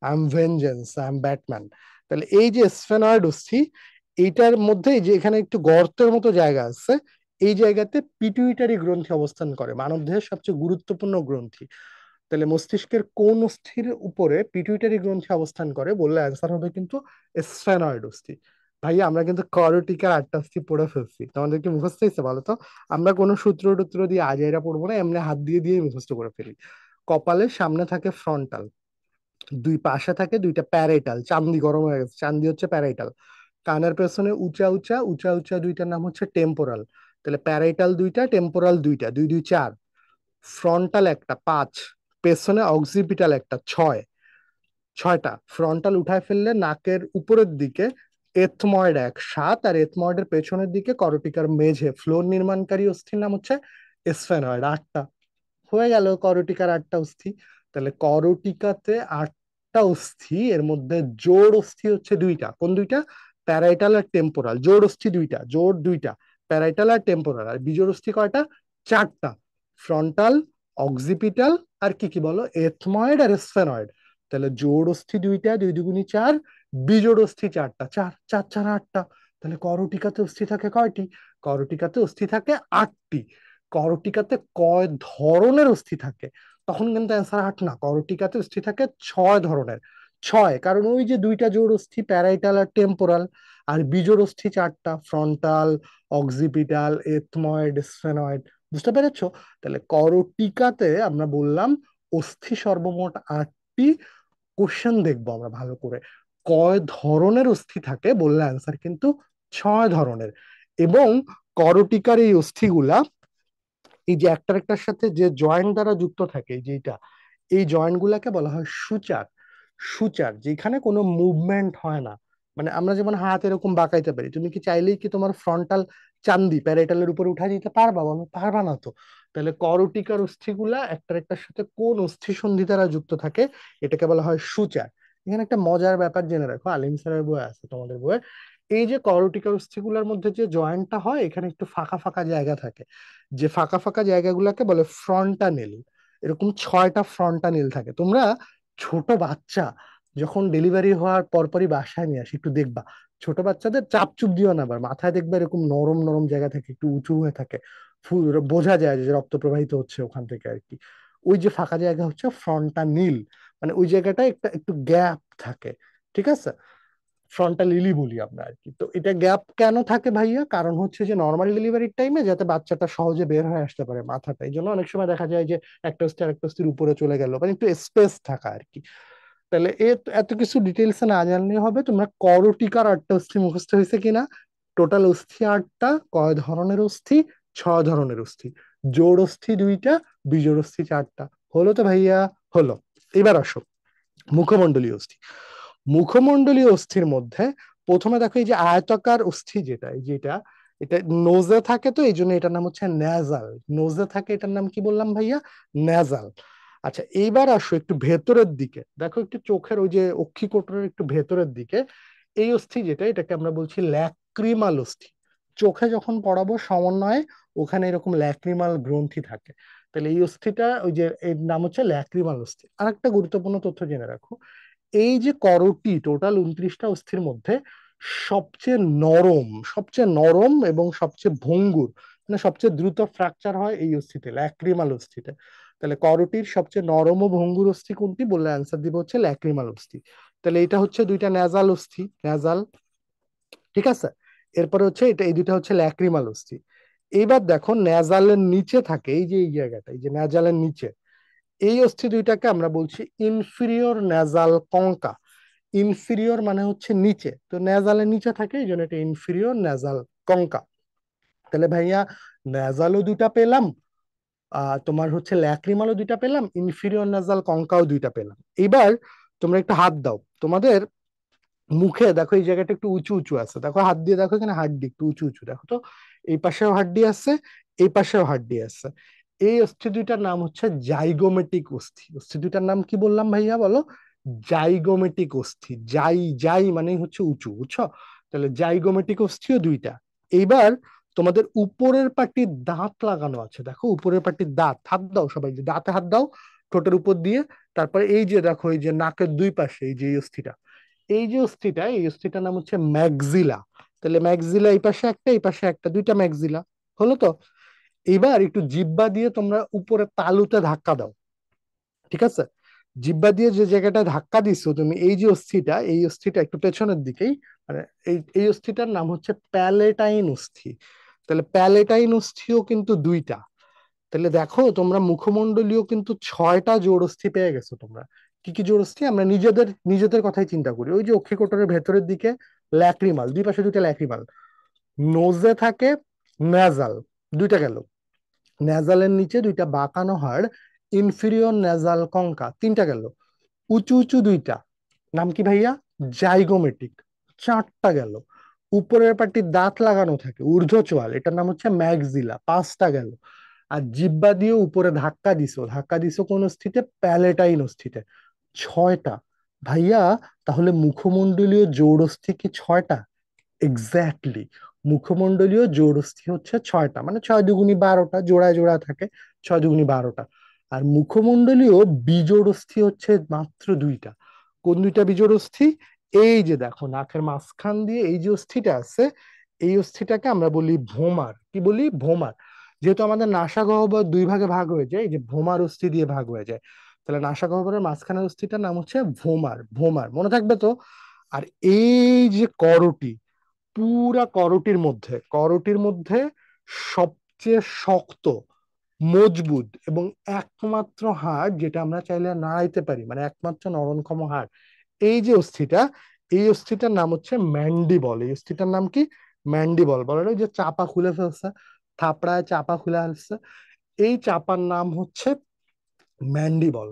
I am vengeance, I am Batman. তাহলে এই যে স্ফেনয়েড অস্থি, এইটার মধ্যে এই যে এখানে একটু গর্তের মতো জায়গা আছে, এই জায়গাতে পিটুইটারি গ্রন্থি অবস্থান করে, মানবদেহের সবচেয়ে গুরুত্বপূর্ণ গ্রন্থি। তাহলে মস্তিষ্কের কোন অস্থির উপরে পিটুইটারি গ্রন্থি অবস্থান করে বললে অ্যান্সার হবে কিন্তু স্ফেনয়েড অস্থি। ভাই আমরা কিন্তু করটিকার 8টা অস্থি পড়ে ফেলছি, তোমাদের কি মুখস্থ হয়েছে বলো তো? আমরা কোনো সূত্র টুত্র দিয়ে আজাইরা পড়বো না, এমনি হাত দিয়ে দিয়ে মুখস্থ করে ফেলি। কপালের সামনে থাকে ফ্রন্টাল, দুই পাশে থাকে দুইটা প্যারাইটাল। চান্দি গরম হয়ে গেছে, চান্দি হচ্ছে প্যারাইটাল। কানের পেছনে উঁচা উঁচা উঁচা উঁচা দুইটার নাম হচ্ছে টেম্পোরাল। তাহলে প্যারাইটাল দুইটা, টেম্পোরাল দুইটা, দুই দুই চার। ফ্রন্টাল একটা, পাঁচ। পেছনে অক্সিপিটাল একটা, ছয়। ছয়টা। ফ্রন্টাল উঠায় ফেললে নাকের উপরের দিকে এথময়েড এক, সাত। আর এথময়েডের পেছনের দিকে করটিকার মেঝে ফ্লোর নির্মাণকারী অস্থির নাম হচ্ছে স্ফেনয়েড, আটটা। হয়ে গেল করটিকার 8টা অস্থি। তাহলে করটিকাতে 8টা অস্থি, এর মধ্যে জোড় অস্থি হচ্ছে দুইটা। কোন দুইটা? প্যারাইটাল আর টেম্পোরাল। জোড় অস্থি দুইটা, জোড় দুইটা, প্যারাইটাল আর টেম্পোরাল। আর বিজোড় অস্থি কয়টা? 4টা। ফ্রন্টাল, অক্সিপিটাল, আর কি কি বলো, এথময়েড আর স্ফেনয়েড। তাহলে জোড় অস্থি দুইটা, দুই দুগুণী চার, বিজোড় অস্থি 4টা, চার চার চার 8টা। তাহলে করটিকাতে অস্থি থাকে কয়টি? করটিকাতে অস্থি থাকে 8টি। করটিকাতে কয় ধরনের অস্থি থাকে? তখন কিন্তু অ্যান্সার 8 না, করটিকাতে অস্থি থাকে 6 ধরনের। ছয়, কারণ ওই যে দুইটা জোড় অস্থি প্যারাইটাল আর টেম্পোরাল, আর বিজোড় অস্থি 4টা, ফ্রন্টাল, অক্সিপিটাল, এথময়েড, স্ফেনয়েড। বুঝতে পেরেছো? তাহলে করটিকাতে আমরা বললাম অস্থি সর্বমোট 8টি। কোশ্চেন দেখবো আমরা ভালো করে, কয় ধরনের অস্থি থাকে বললে অ্যান্সার কিন্তু 6 ধরনের। এবং করটিকার এই অস্থিগুলা, এই যে একটার একটার সাথে যে জয়েন্ট দ্বারা যুক্ত থাকে, এই যেটা, এই জয়েন্ট গুলাকে বলা হয় সূচার। সূচার যেখানে কোনো মুভমেন্ট হয় না। মানে আমরা যেমন হাত এরকম বাঁকাইতে পারি, তুমি কি চাইলেই কি তোমার ফ্রন্টাল চান্দি প্যারাইটালের উপরে উঠা দিতে পারবা? বলো পারবা না তো। তাহলে করটিকার অস্থিগুলা একটার একটার সাথে কোন অস্থি সন্ধি দ্বারা যুক্ত থাকে, এটাকে বলা হয় সূচার। এখানে একটা মজার ব্যাপার জেনে রাখো, আলিম স্যারের বই আছে তোমাদের বইয়ে, এই যে করটিকার অস্থিগুলোর মধ্যে যে জয়েন্টটা হয়, এখানে একটু ফাঁকা ফাঁকা জায়গা থাকে, যে ফাঁকা ফাঁকা জায়গাগুলোকে বলে ফ্রন্টানেল। এরকম 6টা ফ্রন্টানেল থাকে। তোমরা ছোট বাচ্চা যখন ডেলিভারি হওয়ার পরপরই বাসায় নিয়ে আসি, একটু দেখবা ছোট বাচ্চাদের চাপ চুপ দিও না, আবার মাথায় দেখবে এরকম নরম নরম জায়গা থেকে একটু উঁচু হয়ে থাকে, বোঝা যায় যে রক্ত প্রবাহিত হচ্ছে ওখান থেকে আর কি। ওই যে ফাঁকা জায়গা হচ্ছে ফ্রন্টানিল, মানে ওই জায়গাটা একটা একটু গ্যাপ থাকে। ঠিক আছে, ফ্রন্টাল লিলি বলি আমরা আর কি। তো এটা গ্যাপ কেন থাকে ভাইয়া? কারণ হচ্ছে যে নর্মাল ডেলিভারির টাইমে যাতে বাচ্চাটা সহজে বের হয়ে আসতে পারে মাথাটা, এই জন্য অনেক সময় দেখা যায় যে একটা অস্থি আরেকটা অস্থির উপরে চলে গেল, মানে একটু স্পেস থাকা আর কি। তাহলে এত কিছু ডিটেলস না জানলে হবে, তোমরা করটিকার 8টা অস্থি মুখস্থ হয়েছে কিনা? টোটাল অস্থি 8টা, কয় ধরনের অস্থি? 6 ধরনের অস্থি। জোড় অস্থি দুইটা, বিজোড় অস্থি 4টা। হলো তো ভাইয়া? হলো। এবার আসো মুখমণ্ডলীয় অস্থি। মুখমণ্ডলীয় অস্থির মধ্যে প্রথমে দেখো এই যে আয়তাকার অস্থি, যেটা এই যেটা, এটা নোজে থাকে, তো এই জন্য এটার নাম হচ্ছে ন্যাজাল। নোজে থাকে, এটার নাম কি বললাম ভাইয়া? ন্যাজাল। আচ্ছা, এইবার আসো একটু ভেতরের দিকে, দেখো একটু চোখের ওই যে অক্ষিকোটরের একটু ভেতরের দিকে এই অস্থি যেটা, এটাকে আমরা বলছি ল্যাক্রিমাল অস্থি। চোখে যখন পড়াবো সমন্বয়ে, ওখানে এরকম ল্যাক্রিমাল গ্রন্থি থাকে। তাহলে এই অস্থিটা, ওই যে এর নাম হচ্ছে ল্যাক্রিমাল অস্থি। আর একটা গুরুত্বপূর্ণ তথ্য জেনে রাখো, এই যে করটি টোটাল 29টা অস্থির মধ্যে সবচেয়ে নরম, সবচেয়ে নরম এবং সবচেয়ে ভঙ্গুর, মানে সবচেয়ে দ্রুত ফ্র্যাকচার হয় এই অস্থিতে, ল্যাক্রিমাল অস্থিতে। তাহলে করোটির সবচেয়ে নরম ও ভঙ্গুর অস্থি কোনটি বললে অ্যান্সার দিব হচ্ছে ল্যাক্রিমাল অস্থি। তাহলে এটা হচ্ছে দুইটা ন্যাজাল অস্থি, ন্যাজাল, ঠিক আছে। এরপরে হচ্ছে এটা, এই দুইটা হচ্ছে ল্যাক্রিমাল অস্থি। এইবার দেখো ন্যাজালের নিচে থাকে এই যে এই জায়গাটা, এই যে ন্যাজালের নিচে এই অস্থি দুইটাকে আমরা বলছি ইনফিরিয়র ন্যাজাল কঙ্কা। ইনফিরিয়র মানে হচ্ছে নিচে, তো ন্যাজালের নিচে থাকে এই জন্য এটা ইনফিরিয়র ন্যাজাল কঙ্কা। তাহলে ভাইয়া ন্যাজালও দুইটা পেলাম, তোমার হচ্ছে ল্যাক্রিমালও দুইটা পেলাম, ইনফিরিয়র ন্যাজাল কঙ্কাও দুইটা পেলাম। এবার তোমরা একটা হাত দাও, তোমাদের মুখে দেখো এই জায়গাটা একটু উঁচু উঁচু আছে, দেখো হাত দিয়ে দেখো এখানে হাড্ডি একটু উঁচু উঁচু, দেখো তো এই পাশেও হাড্ডি আছে, এই পাশেও হাড্ডি আছে। এই অস্থি দুইটার নাম হচ্ছে জাইগোমেটিক অস্থি। অস্থি দুইটার নাম কি বললাম ভাইয়া বলো? জাইগোমেটিক অস্থি। জাই, জাই মানে হচ্ছে উঁচু, বুঝছো? তাহলে জাইগোমেটিক অস্থিও দুইটা। এইবার তোমাদের উপরের পাটির দাঁত লাগানো আছে, দেখো উপরের পাটির দাঁত, হাত দাও সবাই, যে দাঁতে হাত দাও ঠোঁটের উপর দিয়ে। তারপরে এই যে দেখো এই যে নাকের দুই পাশে এই যে এই অস্থিটা, এই যে অস্থিটা, এই অস্থিটার নাম হচ্ছে ম্যাক্সিলা। তাহলে ম্যাক্সিলা এই পাশে একটা, এই পাশে একটা, দুইটা ম্যাক্সিলা হলো তো। এবার একটু জিহ্বা দিয়ে তোমরা উপরে তালুতে ধাক্কা দাও, ঠিক আছে? জিহ্বা দিয়ে যে জায়গাটা ধাক্কা দিছো তুমি, এই যে অস্থিটা, এই অস্থিটা একটু পেছনের দিকেই, মানে এই এই অস্থিটার নাম হচ্ছে প্যালেটাইন অস্থি। তাহলে প্যালেটাইন অস্থিও কিন্তু দুইটা। তাহলে দেখো তোমরা মুখমণ্ডলীয় কিন্তু ছয়টা জোড়স্থি পেয়ে গেছো তোমরা। কি কি জোড়স্থি? আমরা নিজেদের নিজেদের কথাই চিন্তা করি, ওই যে অক্ষিকোটরের ভেতরের দিকে ল্যাক্রিমাল, দুই পাশে দুইটা ল্যাক্রিমাল, নোজে থাকে ন্যাজাল, দুইটা গেল। ন্যাজালের নিচে দুইটা বাঁকানো হাড়, ইনফিরিয়র ন্যাজাল কঙ্কা, তিনটা গেল। উঁচু উঁচু দুইটা, নাম কি ভাইয়া? জাইগোমেটিক, চারটা গেল। উপরের পাটির দাঁত লাগানো থাকে ঊর্ধ্বচোয়াল, এটার নাম হচ্ছে ম্যাক্সিলা, পাঁচটা গেল। আর জিহ্বা দিয়ে উপরে ধাক্কা দিছো, ধাক্কা দিছো কোন স্থিতে? প্যালেটাইন স্থিতে, ছয়টা। ভাইয়া তাহলে মুখমণ্ডলীয় জৌরস্থি কি ছয়টা? এক্স্যাক্টলি, মুখমণ্ডলীয় জৌরস্থি হচ্ছে ছয়টা, মানে ছয় দুগুণী বারোটা, জোড়ায় জোড়া থাকে, ছয় দুগুণী বারোটা। আর মুখমণ্ডলীয় বিজোড়স্থি হচ্ছে মাত্র দুইটা। কোন দুইটা বিজোড়স্থি? এই যে দেখো নাকের মাঝখান দিয়ে এই যে অস্থিটা আছে, এই অস্থিটাকে আমরা বলি ভোমার। কি বলি? ভোমার। যেহেতু আমাদের নাসাগহ্বর দুই ভাগে ভাগ হয়ে যায়, এই যে ভোমার অস্থি দিয়ে ভাগ হয়ে যায়, তাহলে নাসাগহ্বরের মাঝখানের অস্থিটার নাম হচ্ছে ভোমার। ভোমার মনে থাকবে তো? আর এই যে করোটি, পুরা করোটির মধ্যে, করোটির মধ্যে সবচেয়ে শক্ত, মজবুত এবং একমাত্র হাড় যেটা আমরা চাইলে নাড়াইতে পারি, মানে একমাত্র নরমক্ষম হাড়, এই যে অস্থিটা, এই অস্থিটার নাম হচ্ছে ম্যান্ডিবল। এই অস্থিটার নাম কি? ম্যান্ডিবল। বলে ওই যে চাপা খুলে ফেলছে, থাপড়ায় চাপা খুলে ফেলছে, এই চাপার নাম হচ্ছে ম্যান্ডিবল।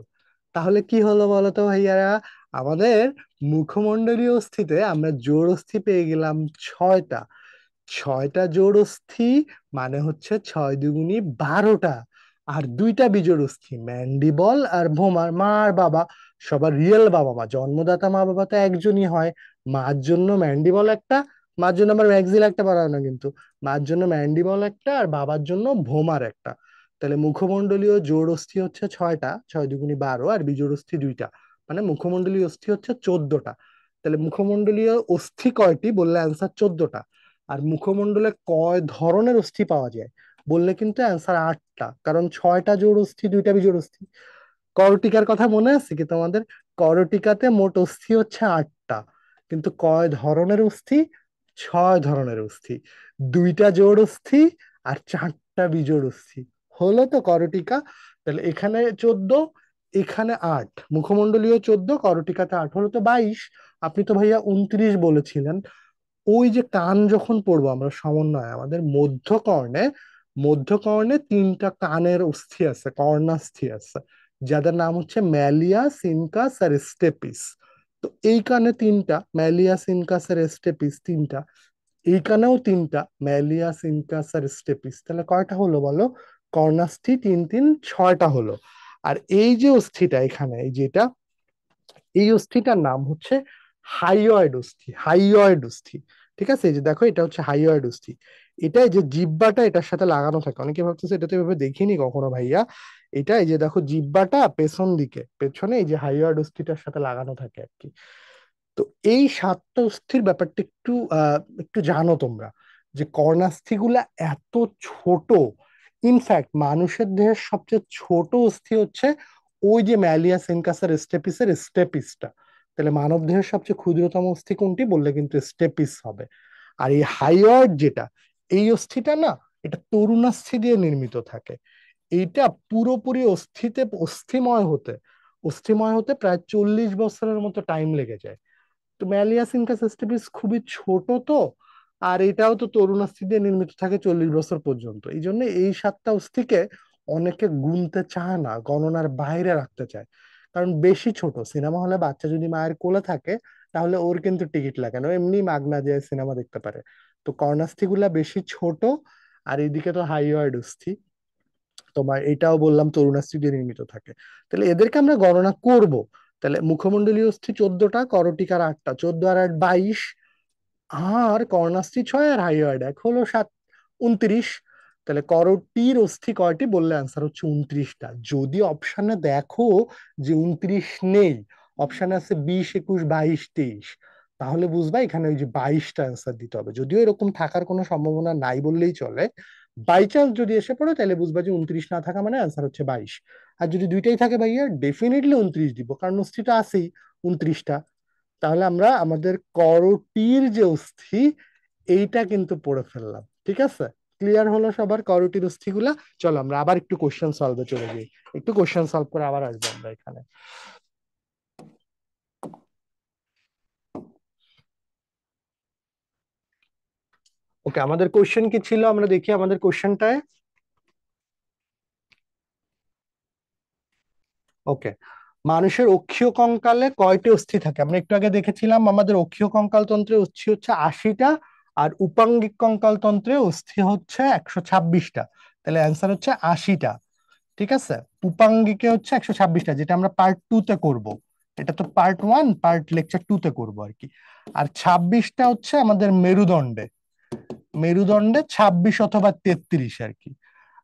তাহলে কি হলো বলো তো ভাইয়ারা? আমাদের মুখমণ্ডলীয় অস্থিতে আমরা জোড়স্থি পেয়ে গেলাম ছয়টা। ছয়টা জোড়স্থি মানে হচ্ছে ছয় দুগুণী বারোটা। আর দুইটা বিজোড়স্থি, ম্যান্ডিবল আর ভোমার। মা আর বাবা, সবার রিয়েল বাবা মা, জন্মদাতা মা বাবা তো একজনই হয়। মার জন্য ম্যান্ডিবল একটা, মার জন্য আবার ম্যাক্সিল একটা বাড়ায় না কিন্তু, মার জন্য ম্যান্ডিবল একটা আর বাবার জন্য ভোমার একটা। তাহলে মুখমণ্ডলীয় জোড়স্থি হচ্ছে ছয়টা, ছয় দুগুণী বারো, আর বিজোড়স্থি দুইটা, মানে মুখমণ্ডলীয় অস্থি হচ্ছে 14টা। তাহলে মুখমণ্ডলীয় অস্থি কয়টি বললে অ্যান্সার 14টা। আর মুখমণ্ডলে কয় ধরনের অস্থি পাওয়া যায় বললে কিন্তু অ্যান্সার 8টা, কারণ ছয়টা জোড় অস্থি, দুইটা বিজোড় অস্থি। করটিকার কথা মনে আছে কি তোমাদের? করটিকাতে মোট অস্থি হচ্ছে 8টা, কিন্তু কয় ধরনের অস্থি? 6 ধরনের অস্থি, দুইটা জোড় অস্থি আর 4টা বিজোড় অস্থি। হলো তো করটিকা। তাহলে এখানে 14, এখানে 8, মুখমণ্ডলীয় 14, করটিকাতে 8, হলো তো 22। আপনি তো ভাইয়া 29 বলেছিলেন। ওই যে কান যখন পড়বো আমরা সমন্বয়, আমাদের মধ্যকর্ণে, মধ্যকর্ণে তিনটা কানের অস্থি আছে, কর্ণাস্থি আছে, যাদের নাম হচ্ছে ম্যালিয়াস, ইনকাস আর স্টেপিস। তো এই কানে তিনটা, ম্যালিয়াস, ইনকাস আর স্টেপিস তিনটা, এই কানেও তিনটা, ম্যালিয়াস, ইনকাস আর স্টেপিস। তাহলে কয়টা হলো বলো? কর্ণাস্থি তিন তিন, ছয়টা হলো। আর এই যে অস্থিটা এখানে, এই যেটা, এই অস্থিটার নাম হচ্ছে হাইওয়েড অস্থি। হাইওয়েড অস্থি, ঠিক আছে? এই যে দেখো এটা হচ্ছে হাইওয়েড অস্থি। এটা এই যে জিহ্বাটা এটার সাথে লাগানো থাকে, অনেকে ভাবতেছে এটা তো এভাবে দেখিনি কখনো ভাইয়া। এটা এই যে দেখো জিহ্বাটা পেছন দিকে, পেছনে এই যে হাইওয়েড অস্থিটার সাথে লাগানো থাকে আর কি। তো এই সাতটা অস্থির ব্যাপারটা একটু একটু জানো তোমরা, যে কর্ণাস্থিগুলা এত ছোট। ইনফ্যাক্ট মানুষের দেহের সবচেয়ে ছোট অস্থি হচ্ছে ওই যে ম্যালিয়াস ইনকাসার স্টেপিসের স্টেপিসটা। তাহলে মানব দেহের সবচেয়ে ক্ষুদ্রতম অস্থি কোনটি বললে কিন্তু স্টেপিস হবে। আর এই হাইয়ার্ড যেটা, এই অস্থিটা না, এটা তরুণাস্থি দিয়ে নির্মিত থাকে। এইটা পুরোপুরি অস্থিময় হতে প্রায় 40 বছরের মতো টাইম লেগে যায়। তো ম্যালিয়াস ইনকাস স্টেপিস খুবই ছোট তো, আর এটাও তো তরুণাস্থি দিয়ে নির্মিত থাকে 40 বছর পর্যন্ত। এই জন্য এই 7টা অস্থিকে অনেকে গুনতে চায় না, গণনার বাইরে রাখতে চায়, কারণ বেশি ছোট। সিনেমা হলে বাচ্চা যদি মায়ের কোলে থাকে তাহলে ওর কিন্তু টিকিট লাগে না, ও এমনি মাগনা যায় সিনেমা দেখতে পারে। তো কর্ণাস্থি গুলা বেশি ছোট। আর এইদিকে তো হাইওয়ার্ড অস্থি, তোমার এটাও বললাম তরুণাস্থি দিয়ে নির্মিত থাকে। তাহলে এদেরকে আমরা গণনা করব। তাহলে মুখমণ্ডলীয় অস্থি 14টা, করটিকার 8টা, 14 আর 8 22। আর কর্ণাস্থি 6 আর হাইওয়ার্ড 1 হলো 7, 29। তাহলে করটির অস্থি কয়টি বললে অ্যান্সার হচ্ছে 29টা। যদি অপশনে দেখো যে 29 নেই, অপশনে আছে 20, 21, 22, 23, তাহলে বুঝবা এখানে ওই যে 22টা অ্যান্সার দিতে হবে। যদিও এরকম থাকার কোনো সম্ভাবনা নাই বললেই চলে, বাই চান্স যদি এসে পড়ে তাহলে বুঝবা যে 29 না থাকা মানে অ্যান্সার হচ্ছে 22। আর যদি দুইটাই থাকে ভাইয়া, ডেফিনেটলি 29 দিব, কারণ অস্থিটা আছেই 29টা। তাহলে আমরা আমাদের করটির যে অস্থি, এইটা কিন্তু পড়ে ফেললাম। ঠিক আছে, ক্লিয়ার হলো সবার করটির অস্থিগুলা? চলো আমরা আবার একটু কোশ্চেন সলভে চলে যাই। একটু কোশ্চেন সলভ করে আবার আসবো আমরা এখানে। ওকে, আমাদের কোশ্চেন কি ছিল আমরা দেখি আমাদের কোশ্চেনটায়। ওকে, মানুষের অক্ষীয় কঙ্কালে কয়টি অস্থি থাকে? আমরা একটু আগে দেখেছিলাম আমাদের অক্ষীয় কঙ্কাল তন্ত্রে অস্থি হচ্ছে 80টা, আর উপাঙ্গিক কঙ্কাল তন্ত্রে অস্থি হচ্ছে 126টা। তাহলে অ্যান্সার হচ্ছে 80টা। ঠিক আছে, উপাঙ্গিকে হচ্ছে 126টা, যেটা আমরা পার্ট 2 তে করব। এটা তো পার্ট 1, লেকচার 2 তে করবো আর কি। আর 26টা হচ্ছে আমাদের মেরুদণ্ডে, 26 অথবা 33 আর কি।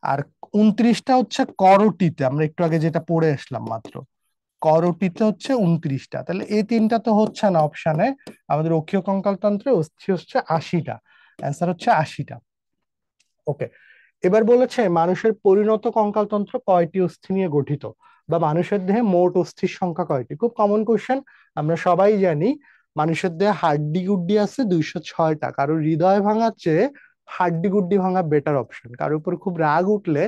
আর 29টা হচ্ছে করটিতে, আমরা একটু আগে যেটা পড়ে আসলাম মাত্র, করটিতে হচ্ছে 29টা। তাহলে এই তিনটা তো হচ্ছে না অপশানে। আমাদের অক্ষীয় কঙ্কাল তন্ত্রে অস্থি হচ্ছে 80টা, অ্যান্সার হচ্ছে 80টা। ওকে, এবার বলেছে মানুষের পরিণত কঙ্কালতন্ত্র কয়টি অস্থি নিয়ে গঠিত, বা মানুষের দেহে মোট অস্থির সংখ্যা কয়টি? খুব কমন কোশ্চেন, আমরা সবাই জানি মানুষের দেহে হাড্ডি গুড্ডি আছে 206টা। কারো হৃদয় ভাঙার চেয়ে হাড্ডি গুড্ডি ভাঙা বেটার অপশন। কারোর উপর খুব রাগ উঠলে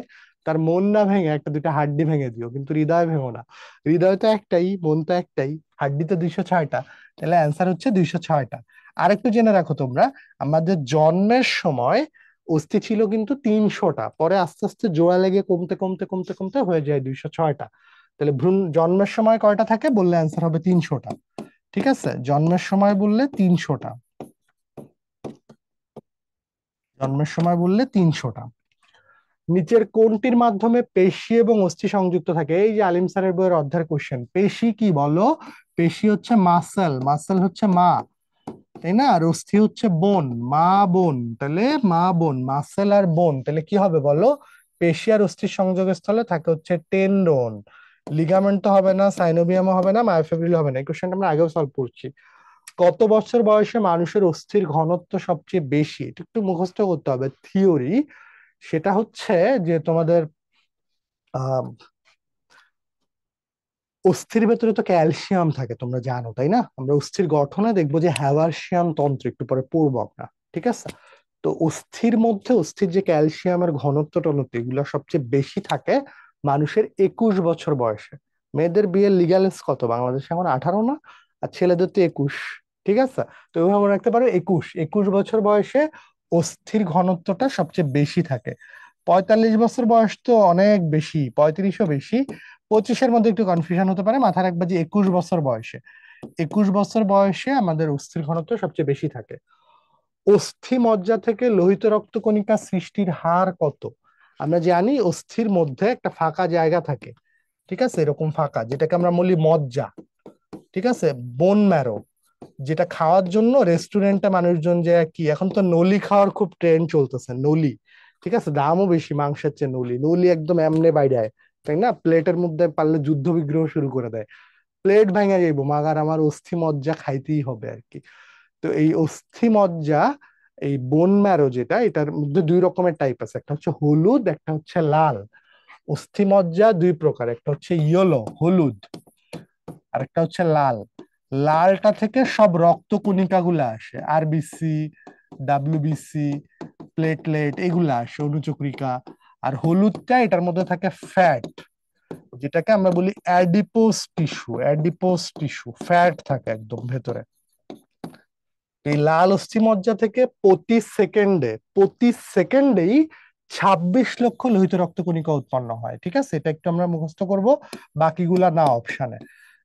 তার মন না ভেঙে একটা দুইটা হাড্ডি ভেঙে দিও, কিন্তু হৃদয় ভেঙো না। হৃদয় তো একটাই, মন তো একটাই, হাড্ডি তো 206টা। তাহলে অ্যান্সার হচ্ছে 206টা। আরেকটু জেনে রাখো তোমরা, আমাদের জন্মের সময় অস্থি ছিল কিন্তু 300টা, পরে আস্তে আস্তে জোড়া লেগে কমতে কমতে কমতে কমতে হয়ে যায় 206টা। তাহলে ভ্রূণ জন্মের সময় কয়টা থাকে বললে অ্যান্সার হবে 300টা। ঠিক আছে, জন্মের সময় বললে 300টা, জন্মের সময় বললে 300টা। নিচের কোনটির মাধ্যমে পেশি এবং অস্থি সংযুক্ত থাকে? এই যে আলিম স্যারের বইয়ের অধ্যায়ের কোশ্চেন, পেশি কি বলো? পেশি হচ্ছে মাসেল, মাসেল হচ্ছে মা, তাই না? আর অস্থি হচ্ছে বোন, মা বোন। তাহলে মা বোন, মাসেল আর বোন, তাহলে কি হবে বলো? পেশি আর অস্থির সংযোগস্থলে থাকে হচ্ছে টেন্ডন। লিগামেন্ট তো হবে না, সাইনোভিয়ামও হবে না, মায়োফিব্রিল হবে না। এই কোশ্চেনটা আমরা আগেও সলভ করছি। কত বছর বয়সে মানুষের অস্থির ঘনত্ব সবচেয়ে বেশি? এটা একটু মুখস্থ করতে হবে থিওরি। সেটা হচ্ছে যে তোমাদের আহ অস্থির ভেতরে তো ক্যালসিয়াম থাকে, তোমরা জানো তাই না? আমরা অস্থির গঠনে দেখবো যে হ্যাভারসিয়ান তন্ত্র, একটু পরে পড়বো আমরা। ঠিক আছে, তো অস্থির মধ্যে অস্থির যে ক্যালসিয়ামের ঘনত্ব টনত্ব এগুলো সবচেয়ে বেশি থাকে মানুষের 21 বছর বয়সে। মেয়েদের বিয়ের লিগ্যাল এজ কত বাংলাদেশে এখন? 18 না? আর ছেলেদের তো 21। ঠিক আছে, তো এভাবে মনে রাখতে পারো 21, 21 বছর বয়সে অস্থির ঘনত্বটা সবচেয়ে বেশি থাকে। 45 বছর বয়স তো অনেক বেশি, 35ও বেশি। 25-এর মধ্যে একটু কনফিউশন হতে পারে, মাথায় রাখবা যে 21 বছর বয়সে, 21 বছর বয়সে আমাদের অস্থির ঘনত্ব সবচেয়ে বেশি থাকে। অস্থি মজ্জা থেকে লোহিত রক্তকণিকা সৃষ্টির হার কত? আমরা জানি অস্থির মধ্যে একটা ফাঁকা জায়গা থাকে। ঠিক আছে, এরকম ফাঁকা, যেটাকে আমরা বলি মজ্জা। ঠিক আছে, বোন ম্যারো, যেটা খাওয়ার জন্য রেস্টুরেন্টে মানুষজন যে কি, এখন তো নলি খাওয়ার খুব ট্রেন্ড চলতেছে, নলি। ঠিক আছে, দামও বেশি মাংসের চেয়ে। নলি নলি একদম এমনে বাইরে, তাই না? প্লেটের মধ্যে পারলে যুদ্ধ বিগ্রহ শুরু করে দেয়, প্লেট ভেঙে যাইবো, মাগার আমার অস্থি মজ্জা খাইতেই হবে আর কি। তো এই অস্থি মজ্জা এই বোন ম্যারো যেটা, এটার মধ্যে দুই রকমের টাইপ আছে, একটা হচ্ছে হলুদ, একটা হচ্ছে লাল। অস্থিমজ্জা দুই প্রকার, একটা হচ্ছে ইয়েলো হলুদ, আর একটা হচ্ছে লাল। লালটা থেকে সব রক্ত কণিকা গুলা আসে, আরবিসি, ডাব্লিউবিসি, প্লেটলেট এগুলা আসে, অনুচক্রিকা। আর হলুদটা, এটার মধ্যে থাকে ফ্যাট, যেটাকে আমরা বলি adipose tissue. Adipose tissue fat থাকে একদম ভেতরে। এই লাল অস্থিমজ্জা থেকে প্রতি সেকেন্ডেই 26 লক্ষ লোহিত রক্তকণিকা উৎপন্ন হয়। ঠিক আছে, এটা একটু আমরা মুখস্থ করব, বাকিগুলা না অপশানে।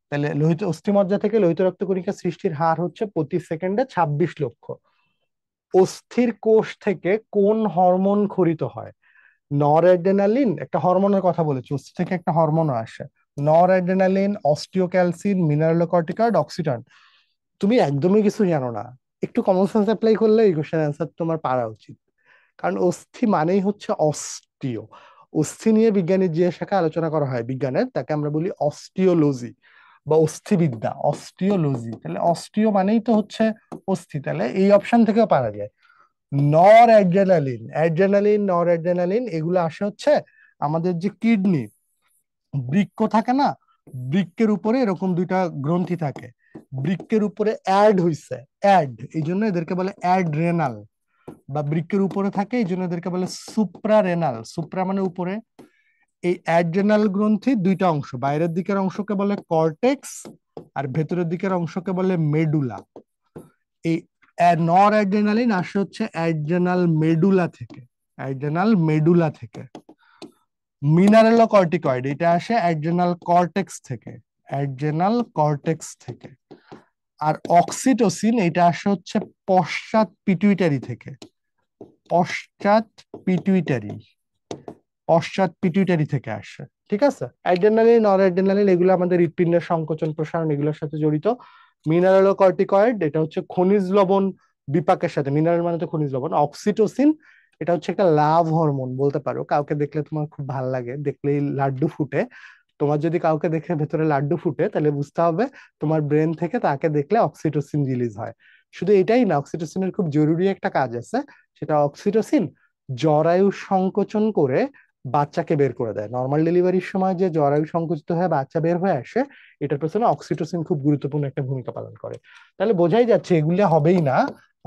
তাহলে লোহিত অস্থিমজ্জা থেকে লোহিত রক্তকণিকা সৃষ্টির হার হচ্ছে প্রতি সেকেন্ডে 26 লক্ষ। অস্থির কোষ থেকে কোন হরমোন খরিত হয়? নরএড্রেনালিন, একটা হরমোনের কথা বলেছি, অস্থি থেকে একটা হরমোনও আসে। নরএড্রেনালিন, অস্টিওক্যালসিন, মিনারেলোকর্টিকয়েড, অক্সিটন। তুমি একদমই কিছু জানো না। একটু কমন সেন্স অ্যাপ্লাই করলে এই কোশ্চেন অ্যান্সার তোমার পারা উচিত। কারণ অস্থি মানেই হচ্ছে অস্টিও। অস্থি নিয়ে বিজ্ঞানের যে শাখা আলোচনা করা হয় বিজ্ঞানের, তাকে আমরা বলি অস্টিওলজি বা অস্থিবিদ্যা, অস্টিওলজি। তাহলে অস্টিও মানেই তো হচ্ছে অস্থি, তাহলে এই অপশন থেকেও পারা যায়। নর অ্যাড্রেনালিন, নর অ্যাড্রেনালিন এগুলো আসে হচ্ছে আমাদের যে কিডনি, বৃক্ক থাকে না, বৃক্কের উপরে এরকম দুইটা গ্রন্থি থাকে, বৃক্কের উপরে অ্যাড হইছে, অ্যাড, এই জন্য এদেরকে বলে অ্যাড্রেনাল। বা বৃক্কের উপরে থাকে এই জন্য এদেরকে বলে সুপ্রারেনাল, সুপ্রা মানে উপরে। এই অ্যাড্রেনাল গ্রন্থির দুইটা অংশ, বাইরের দিকের অংশকে বলে কর্টেক্স, আর ভেতরের দিকের অংশকে বলে মেডুলা। এই নর অ্যাড্রেনালিন আসে হচ্ছে অ্যাড্রেনাল মেডুলা থেকে, অ্যাড্রেনাল মেডুলা থেকে। মিনারেলো কর্টিকয়েড, এটা আসে অ্যাড্রেনাল কর্টেক্স থেকে, অ্যাড্রেনাল কর্টেক্স থেকে। আর অক্সিটোসিন, এটা আসে হচ্ছে পশ্চাৎ পিটুইটারি থেকে, পশ্চাৎ পিটুইটারি, পশ্চাৎ পিটুইটারি থেকে আসে। ঠিক আছে, অ্যাড্রেনালিন নর অ্যাড্রেনালিন এগুলো আমাদের হৃৎপিণ্ডের সংকোচন প্রসারণ এগুলোর সাথে জড়িত। মিনারেল কর্টিকয়েড, এটা হচ্ছে খনিজ লবণ বিপাকের সাথে, মিনারেল মানে তো খনিজ লবণ। অক্সিটোসিন, এটা হচ্ছে একটা লাভ হরমোন বলতে পারো। কাউকে দেখলে তোমার খুব ভালো লাগে, দেখলেই লাড্ডু ফুটে। তোমার যদি কাউকে দেখে ভেতরে লাড্ডু ফুটে, তাহলে বুঝতে হবে তোমার ব্রেন থেকে তাকে দেখলে অক্সিটোসিন রিলিজ হয়। শুধু এটাই না, অক্সিটোসিনের খুব জরুরি একটা কাজ আছে, সেটা অক্সিটোসিন জরায়ু সংকোচন করে বাচ্চাকে বের করে দেয়। নর্মাল ডেলিভারির সময় যে জরায়ু সংকুচিত হয়ে বাচ্চা বের হয়ে আসে, এটার পেছনে অক্সিটোসিন খুব গুরুত্বপূর্ণ একটা ভূমিকা পালন করে। তাহলে বোঝাই যাচ্ছে এগুলো হবেই না।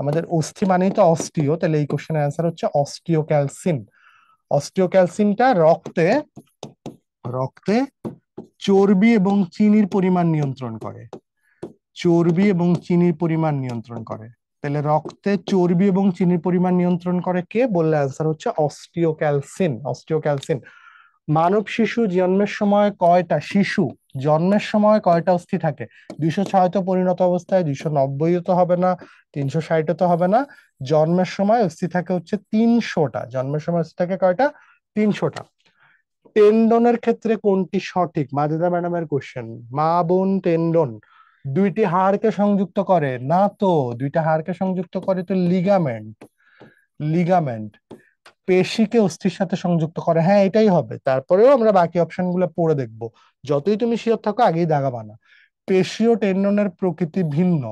আমাদের অস্থি মানেই তো অস্টিও, তাহলে এই কোশ্চেনের অ্যান্সার হচ্ছে অস্টিওক্যালসিন। অস্টিওক্যালসিনটা রক্তে রক্তে চর্বি এবং চিনির পরিমাণ নিয়ন্ত্রণ করে, চর্বি এবং চিনির পরিমাণ নিয়ন্ত্রণ করে। তাহলে রক্তে চর্বি এবং চিনির পরিমাণ নিয়ন্ত্রণ করে কে বললে অ্যান্সার হচ্ছে অস্টিওক্যালসিন, অস্টিওক্যালসিন। মানব শিশু জন্মের সময় কয়টা, শিশু জন্মের সময় কয়টা অস্থি থাকে? 206 তো পরিণত অবস্থায়, 290 তো হবে না, 360 তো হবে না। জন্মের সময় অস্থি থাকে হচ্ছে 300টা, জন্মের সময় অস্থি থাকে কয়টা? 300টা। টেন্ডনের ক্ষেত্রে কোনটি সঠিক? মাজেদা ম্যাডামের কোশ্চেন। মা বোন টেন্ডন দুইটি হাড়কে সংযুক্ত করে না তো, দুইটা হাড়কে সংযুক্ত করে তো লিগামেন্ট, লিগামেন্ট। পেশিকে অস্থির সাথে সংযুক্ত করে, হ্যাঁ এটাই হবে। তারপরেও আমরা বাকি অপশন গুলো পড়ে দেখবো, যতই তুমি শিওর থাকো আগেই দাগাবা না। পেশি ও টেন্ডনের প্রকৃতি ভিন্ন।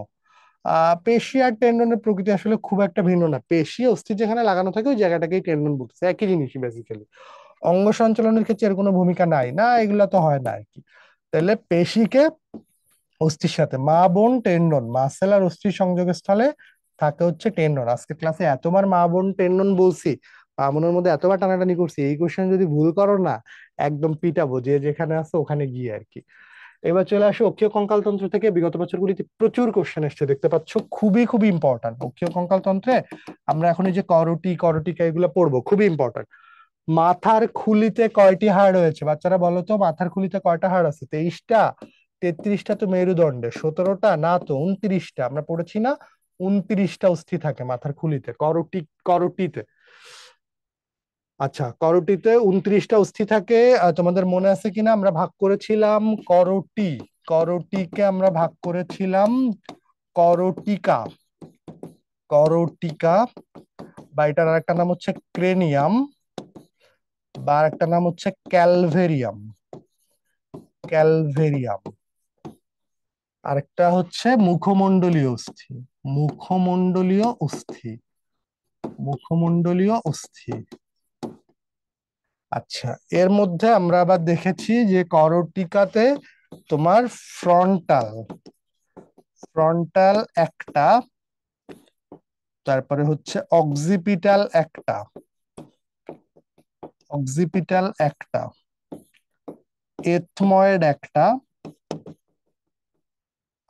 পেশি আর টেন্ডনের প্রকৃতি আসলে খুব একটা ভিন্ন না। পেশি অস্থি যেখানে লাগানো থাকে ওই জায়গাটাকেই টেন্ডন বলতেছে, একই জিনিসই বেসিক্যালি। অঙ্গ সঞ্চালনের ক্ষেত্রে এর কোনো ভূমিকা নাই, না এগুলা তো হয় না আর কি। তাহলে পেশিকে অস্থির সাথে, মা বোন টেন্ডন, মাসেল আর অস্থির সংযোগের স্থলে থাকে হচ্ছে টেন্ডন। আজকে ক্লাসে এতবার মা বোন টেন্ডন বলছি, মা বোনের মধ্যে এতবার টানাটানি করছি, এই কোশ্চেন যদি ভুল করো না, একদম পিটাবো যে যেখানে আছে ওখানে গিয়ে আর কি। এবার চলে আসো অক্ষীয় কঙ্কাল তন্ত্র থেকে। বিগত বছরগুলিতে প্রচুর কোশ্চেন এসছে দেখতে পাচ্ছ, খুবই খুবই ইম্পর্টেন্ট। অক্ষীয় কঙ্কাল তন্ত্রে আমরা এখন এই যে করটি করটিকা এগুলো পড়বো, খুবই ইম্পর্টেন্ট। মাথার খুলিতে কয়টি হাড় রয়েছে? বাচ্চারা বলো তো, মাথার খুলিতে কয়টা হাড় আছে? 23টা, 33টা তো মেরুদণ্ডে, 17টা না তো 29টা, আমরা পড়েছি না? 29টা অস্থি থাকে মাথার খুলিতে, করটিতে। আচ্ছা, করটিতে 29টা অস্থি থাকে। তোমাদের মনে আছে কিনা আমরা ভাগ করেছিলাম করটি, করটিকে আমরা ভাগ করেছিলাম করটিকা, করটিকা, বা এটার আরেকটা নাম হচ্ছে ক্রেনিয়াম, বা আরেকটা নাম হচ্ছে ক্যালভেরিয়াম, ক্যালভেরিয়াম। আরেকটা হচ্ছে মুখমণ্ডলীয় অস্থি, মুখমণ্ডলীয় অস্থি। মুখমণ্ডলীয় অস্থি। আচ্ছা, এর মধ্যে আমরা আবার দেখেছি যে করটিকাতে তোমার ফ্রন্টাল ফ্রন্টাল একটা, তারপরে হচ্ছে অক্সিপিটাল একটা, অক্সিপিটাল একটা, এথময়েড একটা,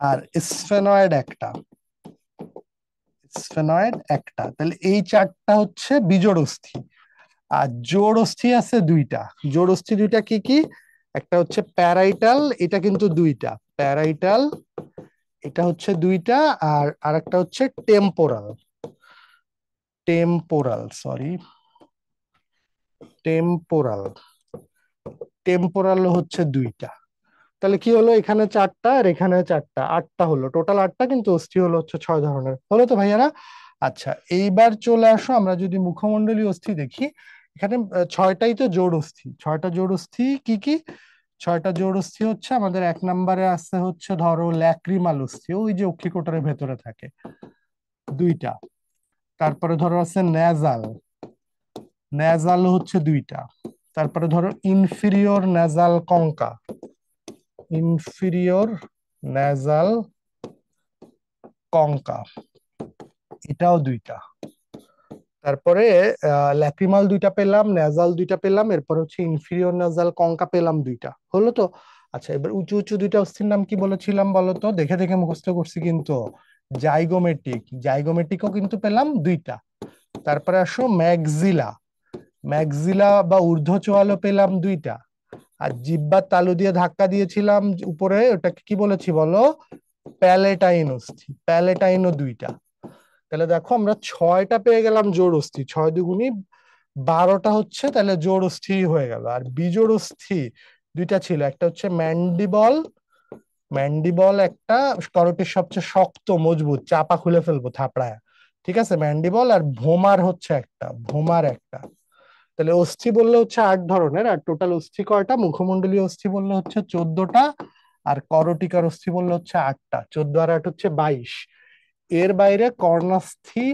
আর স্ফেনয়েড একটা, স্ফেনয়েড একটা। তাহলে এই চারটা হচ্ছে বিজোড় অস্থি। আর জোড় অস্থি আছে দুইটা। জোড় অস্থি দুইটা কি কি? একটা হচ্ছে প্যারাইটাল, এটা কিন্তু দুইটা, প্যারাইটাল এটা হচ্ছে দুইটা, আর আরেকটা হচ্ছে temporal, temporal sorry, temporal, temporal হচ্ছে দুইটা। তাহলে কি হলো, এখানে চারটা আর এখানে চারটা, আটটা হলো, টোটাল আটটা, কিন্তু অস্থি হলো হচ্ছে 6 ধরনের। হলো তো ভাইয়ারা? আচ্ছা, এইবার চলে আসো, আমরা যদি মুখমণ্ডলীয় অস্থি দেখি, এখানে ছয়টাই তো জোড় অস্থি। ছয়টা জোড় অস্থি কি কি? ছয়টা জোড় অস্থি হচ্ছে আমাদের এক নম্বরে আছে হচ্ছে ধরো ল্যাক্রিমাল অস্থি, ওই যে অক্ষিকোটরের ভেতরে থাকে, দুইটা। তারপরে ধরো আছে ন্যাজাল, ন্যাজাল হচ্ছে দুইটা। তারপরে ধরো ইনফিরিয়র ন্যাজাল কঙ্কা, ইনফিরিয়র ন্যাজাল কঙ্কা, এটাও দুইটা। তারপরে ল্যাক্রিমাল দুইটা পেলাম, ন্যাজাল দুইটা পেলাম, এরপর হচ্ছে ইনফিরিয়র ন্যাজাল কঙ্কা পেলাম দুইটা। হলো তো? আচ্ছা, এবার উঁচু উঁচু দুইটা অস্থির নাম কি বলেছিলাম বলো তো? দেখে দেখে মুখস্থ করছি কিন্তু। জাইগোমেটিক, জাইগোমেটিকও কিন্তু পেলাম দুইটা। তারপরে আসো ম্যাগজিলা, ম্যাগজিলা বা ঊর্ধ্ব চোয়ালও পেলাম দুইটা। আর জিহ্বার তালু দিয়ে ধাক্কা দিয়েছিলাম উপরে, ওটাকে কি বলেছি বলো? প্যালেটাইন অস্থি, প্যালেটাইনও দুইটা। তাহলে দেখো আমরা ছয়টা পেয়ে গেলাম জোড় অস্থি, 6 দুগুণী 12টা হচ্ছে তাহলে জোড় অস্থি হয়ে গেল। আর বিজোড় অস্থি দুইটা ছিল, একটা হচ্ছে ম্যান্ডিবল, ম্যান্ডিবল একটা, করটির সবচেয়ে শক্ত মজবুত, চাপা খুলে ফেলবো থাপড়ায়, ঠিক আছে, ম্যান্ডিবল। আর ভোমার হচ্ছে একটা, ভোমার একটা। তাহলে অস্থি বললে হচ্ছে 8 ধরনের, আর টোটাল অস্থি কয়টা? মুখমণ্ডলীয় অস্থি বললে হচ্ছে 14টা, আর করটিকার অস্থি বললে হচ্ছে 8টা। 14 আর 8 হচ্ছে 22। এর বাইরে কর্ণাস্থি,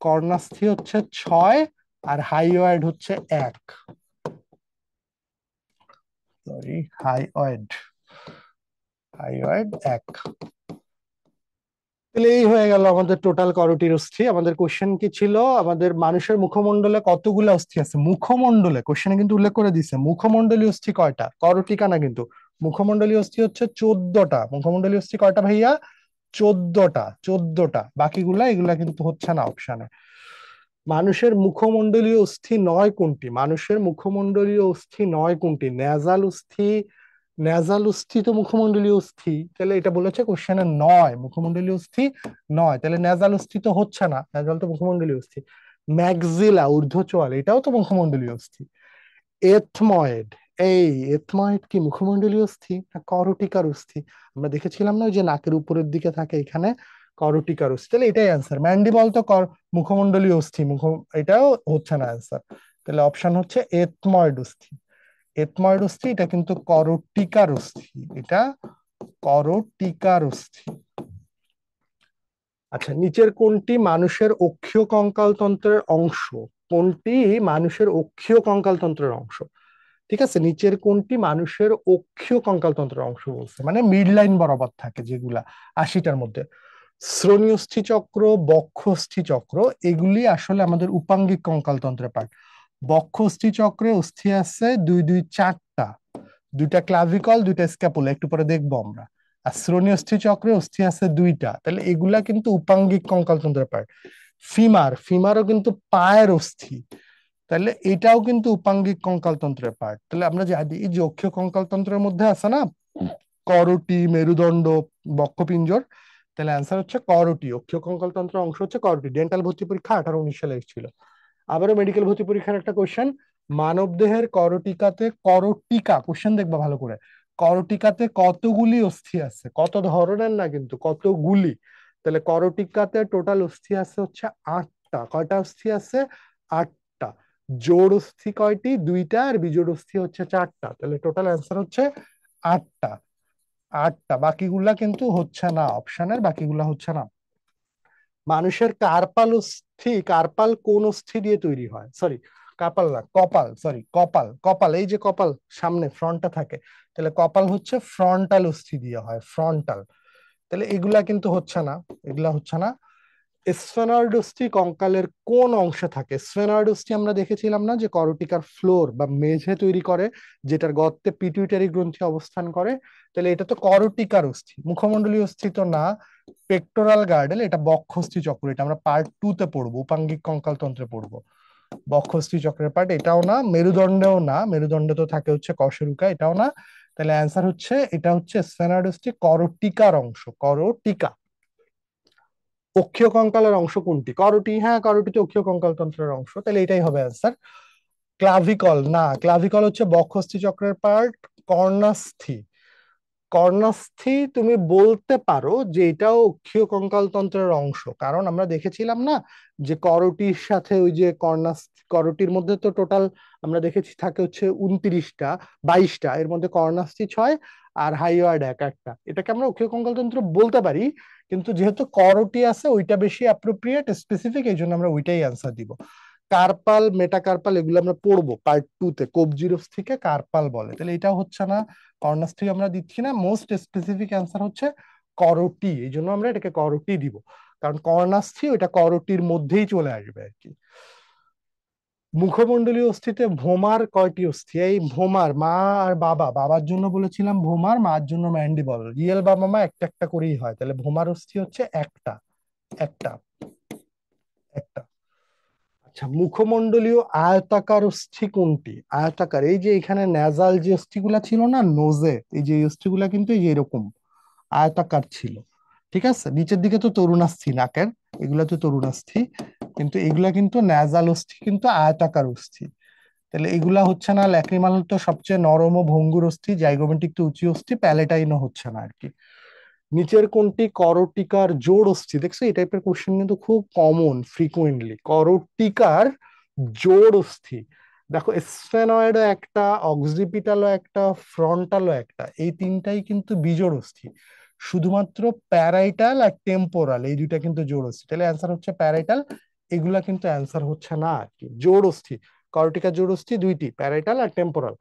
কর্ণাস্থি হচ্ছে 6, আর হাইওয়েড হচ্ছে 1, সরি হাইওয়েড, হাইওয়েড 1। তাহলে এই হয়ে গেল আমাদের টোটাল করোটির অস্থি। আমাদের কোশ্চেন কি ছিল? আমাদের মানুষের মুখমণ্ডলে কতগুলো অস্থি আছে, মুখমণ্ডলে কোশ্চেনে কিন্তু উল্লেখ করে দিছে মুখমণ্ডলীয় অস্থি কয়টা, করটিকা না কিন্তু। মুখমণ্ডলীয় অস্থি হচ্ছে 14টা। মুখমণ্ডলীয় অস্থি কয়টা ভাইয়া? 14টা, 14টা। বাকিগুলা এগুলা কিন্তু হচ্ছে না অপশনে। মানুষের মুখমণ্ডলীয় অস্থি নয় কোনটি? মানুষের মুখমণ্ডলীয় অস্থি নয় কোনটি? ন্যাজাল অস্থি, ন্যাজাল অস্থি তো মুখমণ্ডলীয় অস্থি, তাহলে এটা বলেছে কোশ্চেনে নয়, মুখমণ্ডলীয় অস্থি নয়, তাহলে ন্যাজাল অস্থি তো হচ্ছে না, ন্যাজাল তো মুখমণ্ডলীয় অস্থি। ম্যাক্সিলা ঊর্ধ্বচোয়াল, এটাও তো মুখমণ্ডলীয় অস্থি। এথময়েড, এই এথময়েড কি মুখমণ্ডলীয় অস্থি না করটিকার অস্থি? আমরা দেখেছিলাম না ওই যে নাকের উপরের দিকে থাকে, এখানে করটিকার অস্থি। তাহলে এটাই অ্যান্সার। ম্যান্ডিবল তো মুখমণ্ডলীয় অস্থি, এটাও হচ্ছে না অ্যান্সার। তাহলে অপশন হচ্ছে এথময়েড অস্থি। এথময়েড অস্থি এটা কিন্তু করটিকার অস্থি, এটা করটিকার অস্থি। আচ্ছা, নিচের কোনটি মানুষের অক্ষীয় কঙ্কাল তন্ত্রের অংশ? কোনটি মানুষের অক্ষীয় কঙ্কাল তন্ত্রের অংশ? ঠিক আছে, নিচের কোনটি মানুষের অক্ষীয় কঙ্কালতন্ত্রের অংশ বলছে, মানে মিড লাইন বরাবর থাকে যেগুলা 80টার মধ্যে? শ্রোণীয়স্থি চক্র, বক্ষস্থি চক্র, এগুলি আসলে আমাদের উপাঙ্গিক কঙ্কালতন্ত্রের পার্ট। বক্ষস্থি চক্রে অস্থি আছে দুই দুই চারটা, দুইটা ক্লাভিকল, দুইটা স্ক্যাপুলা, একটু পরে দেখবো আমরা। আর শ্রোণীয়স্থি চক্রে অস্থি আছে দুইটা, তাহলে এগুলা কিন্তু উপাঙ্গিক কঙ্কালতন্ত্রের পার্ট। ফিমার, ফিমারও কিন্তু পায়ের অস্থি, তাহলে এটাও কিন্তু উপাঙ্গিক কঙ্কালতন্ত্রের পার্ট। তাহলে আমরা জানি এই যে অক্ষীয় কঙ্কালতন্ত্রের মধ্যে আছে না করটি, মেরুদণ্ড, বক্ষপিঞ্জর, তাহলে অ্যান্সার হচ্ছে করটি। অক্ষীয় কঙ্কালতন্ত্রের অংশ হচ্ছে করটি। ডেন্টাল ভর্তি পরীক্ষা 18-19 সালে এসেছিল। আবারও মেডিকেল ভর্তি পরীক্ষার একটা কোশ্চেন, মানব দেহের করটিকাতে, করটিকা কোশ্চেন দেখবা ভালো করে, করটিকাতে কতগুলি অস্থি আছে? কত ধরনের না কিন্তু, কতগুলি। তাহলে করটিকাতে টোটাল অস্থি আছে হচ্ছে 8টা। কয়টা অস্থি আছে? 8টা। জোড় অস্থি কয়টি? দুইটা, আর বিজোড় অস্থি হচ্ছে 4টা। তাহলে টোটাল অ্যান্সার হচ্ছে 8টা, 8টা। বাকিগুলা কিন্তু হচ্ছে না অপশনের, বাকিগুলা হচ্ছে না। মানুষের কার্পাল অস্থি, কার্পাল কোন অস্থি দিয়ে তৈরি হয়? সরি, কার্পাল না, কপাল, সরি কপাল, কপাল, এই যে কপাল সামনে ফ্রন্টটা থাকে, তাহলে কপাল হচ্ছে ফ্রন্টাল অস্থি দিয়ে হয়, ফ্রন্টাল। তাহলে এগুলা কিন্তু হচ্ছে না, এগুলা হচ্ছে না। স্ফেনয়েড অস্থি কঙ্কালের কোন অংশে থাকে? স্ফেনয়েড অস্থি আমরা দেখেছিলাম না যে করটিকার ফ্লোর বা মেঝে তৈরি করে, যেটার গর্তে পিটুইটারি গ্রন্থি অবস্থান করে। তাহলে এটা তো করটিকার অস্থি। মুখমণ্ডলীয় অস্থি তো না। পেক্টোরাল গার্ডেল, এটা বক্ষস্থি চক্র, এটা আমরা পার্ট 2 তে পড়বো, উপাঙ্গিক কঙ্কাল তন্ত্রে পড়বো। বক্ষস্থি চক্রের পার্ট এটাও না, মেরুদণ্ডেও না, মেরুদণ্ডে তো থাকে হচ্ছে কশেরুকা, এটাও না। তাহলে অ্যান্সার হচ্ছে, এটা হচ্ছে স্ফেনয়েড অস্থি করটিকার অংশ, করটিকা। অক্ষীয় কঙ্কালের অংশ কোনটি? করটি, হ্যাঁ করটি তো অক্ষীয় কঙ্কাল তন্ত্রের অংশ, তাহলে এটাই হবে অ্যান্সার। ক্লাভিকল না, ক্লাভিকল হচ্ছে বক্ষস্থি চক্রের পার্ট। কর্ণাস্থি, কর্ণাস্থি তুমি বলতে পারো যে এটাও অক্ষীয় কঙ্কাল তন্ত্রের অংশ, কারণ আমরা দেখেছিলাম না যে করটির সাথে ওই যে কর্ণাস্থি, করটির মধ্যে তো টোটাল আমরা দেখেছি থাকে হচ্ছে 29টা, 22টা, এর মধ্যে কর্ণাস্থি 6 আর হাইওয়ার্ড এক একটা, এটাকে আমরা অক্ষীয় কঙ্কাল তন্ত্র বলতে পারি। কিন্তু যেহেতু করটি আছে ওইটা বেশি অ্যাপ্রোপ্রিয়েট স্পেসিফিক, এই জন্য আমরা ওইটাই অ্যান্সার দিব। কার্পাল, মেটাকার্পাল এগুলো আমরা পড়বো পার্ট 2 তে, কবজির অস্থিকে কার্পাল বলে, তাহলে এটা হচ্ছে না। কর্নাস্থি আমরা দিচ্ছি না, মোস্ট স্পেসিফিক অ্যান্সার হচ্ছে করটি, এই জন্য আমরা এটাকে করটি দিব, কারণ কর্নাস্থি ওইটা করটির মধ্যেই চলে আসবে আর কি। মুখমণ্ডলীয় অস্থিতে ভোমার কয়টি অস্থি? এই ভোমার, মা আর বাবা, বাবার জন্য বলেছিলাম ভোমার, মার জন্য ম্যান্ডিবল, রিয়েল বাবা মা একটা একটা করেই হয়, তাহলে ভোমার অস্থি হচ্ছে একটা, একটা, একটা। আচ্ছা, মুখমণ্ডলীয় আয়তাকার অস্থি কোনটি? আয়তাকার, এই যে এখানে ন্যাজাল যে অস্থিগুলা ছিল না নোজে, এই যে এই অস্থিগুলা কিন্তু এই যে এরকম আয়তাকার ছিল। ঠিক আছে, নিচের দিকে তো তরুণাস্থি নাকের, এগুলা তো তরুণাস্থি, কিন্তু এগুলা কিন্তু ন্যাজাল অস্থি, কিন্তু আয়তাকার অস্থি। তাহলে এগুলা হচ্ছে না। ল্যাক্রিমাল তো সবচেয়ে নরম ও ভঙ্গুর অস্থি, জাইগোমেন্টিক তো উঁচু অস্থি, প্যালেটাইনও হচ্ছে না আর কি। নিচের কোনটি করটিকার জোড় অস্থি? দেখছো এই টাইপের কোশ্চেন কিন্তু খুব কমন, ফ্রিকুয়েন্টলি। করটিকার জোড় অস্থি, দেখো স্ফেনয়েডও একটা, অক্সিপিটালও একটা, ফ্রন্টালও একটা, এই তিনটাই কিন্তু বিজোড় অস্থি। শুধুমাত্র প্যারাইটাল আর টেম্পোরাল এই দুইটা কিন্তু জোড় অস্থি, তাহলে অ্যান্সার হচ্ছে প্যারাইটাল। এগুলা কিন্তু অ্যান্সার হচ্ছে না আর কি। জোড় অস্থি, করটিকার জোড় অস্থি দুইটি, প্যারাইটাল আর টেম্পোরাল।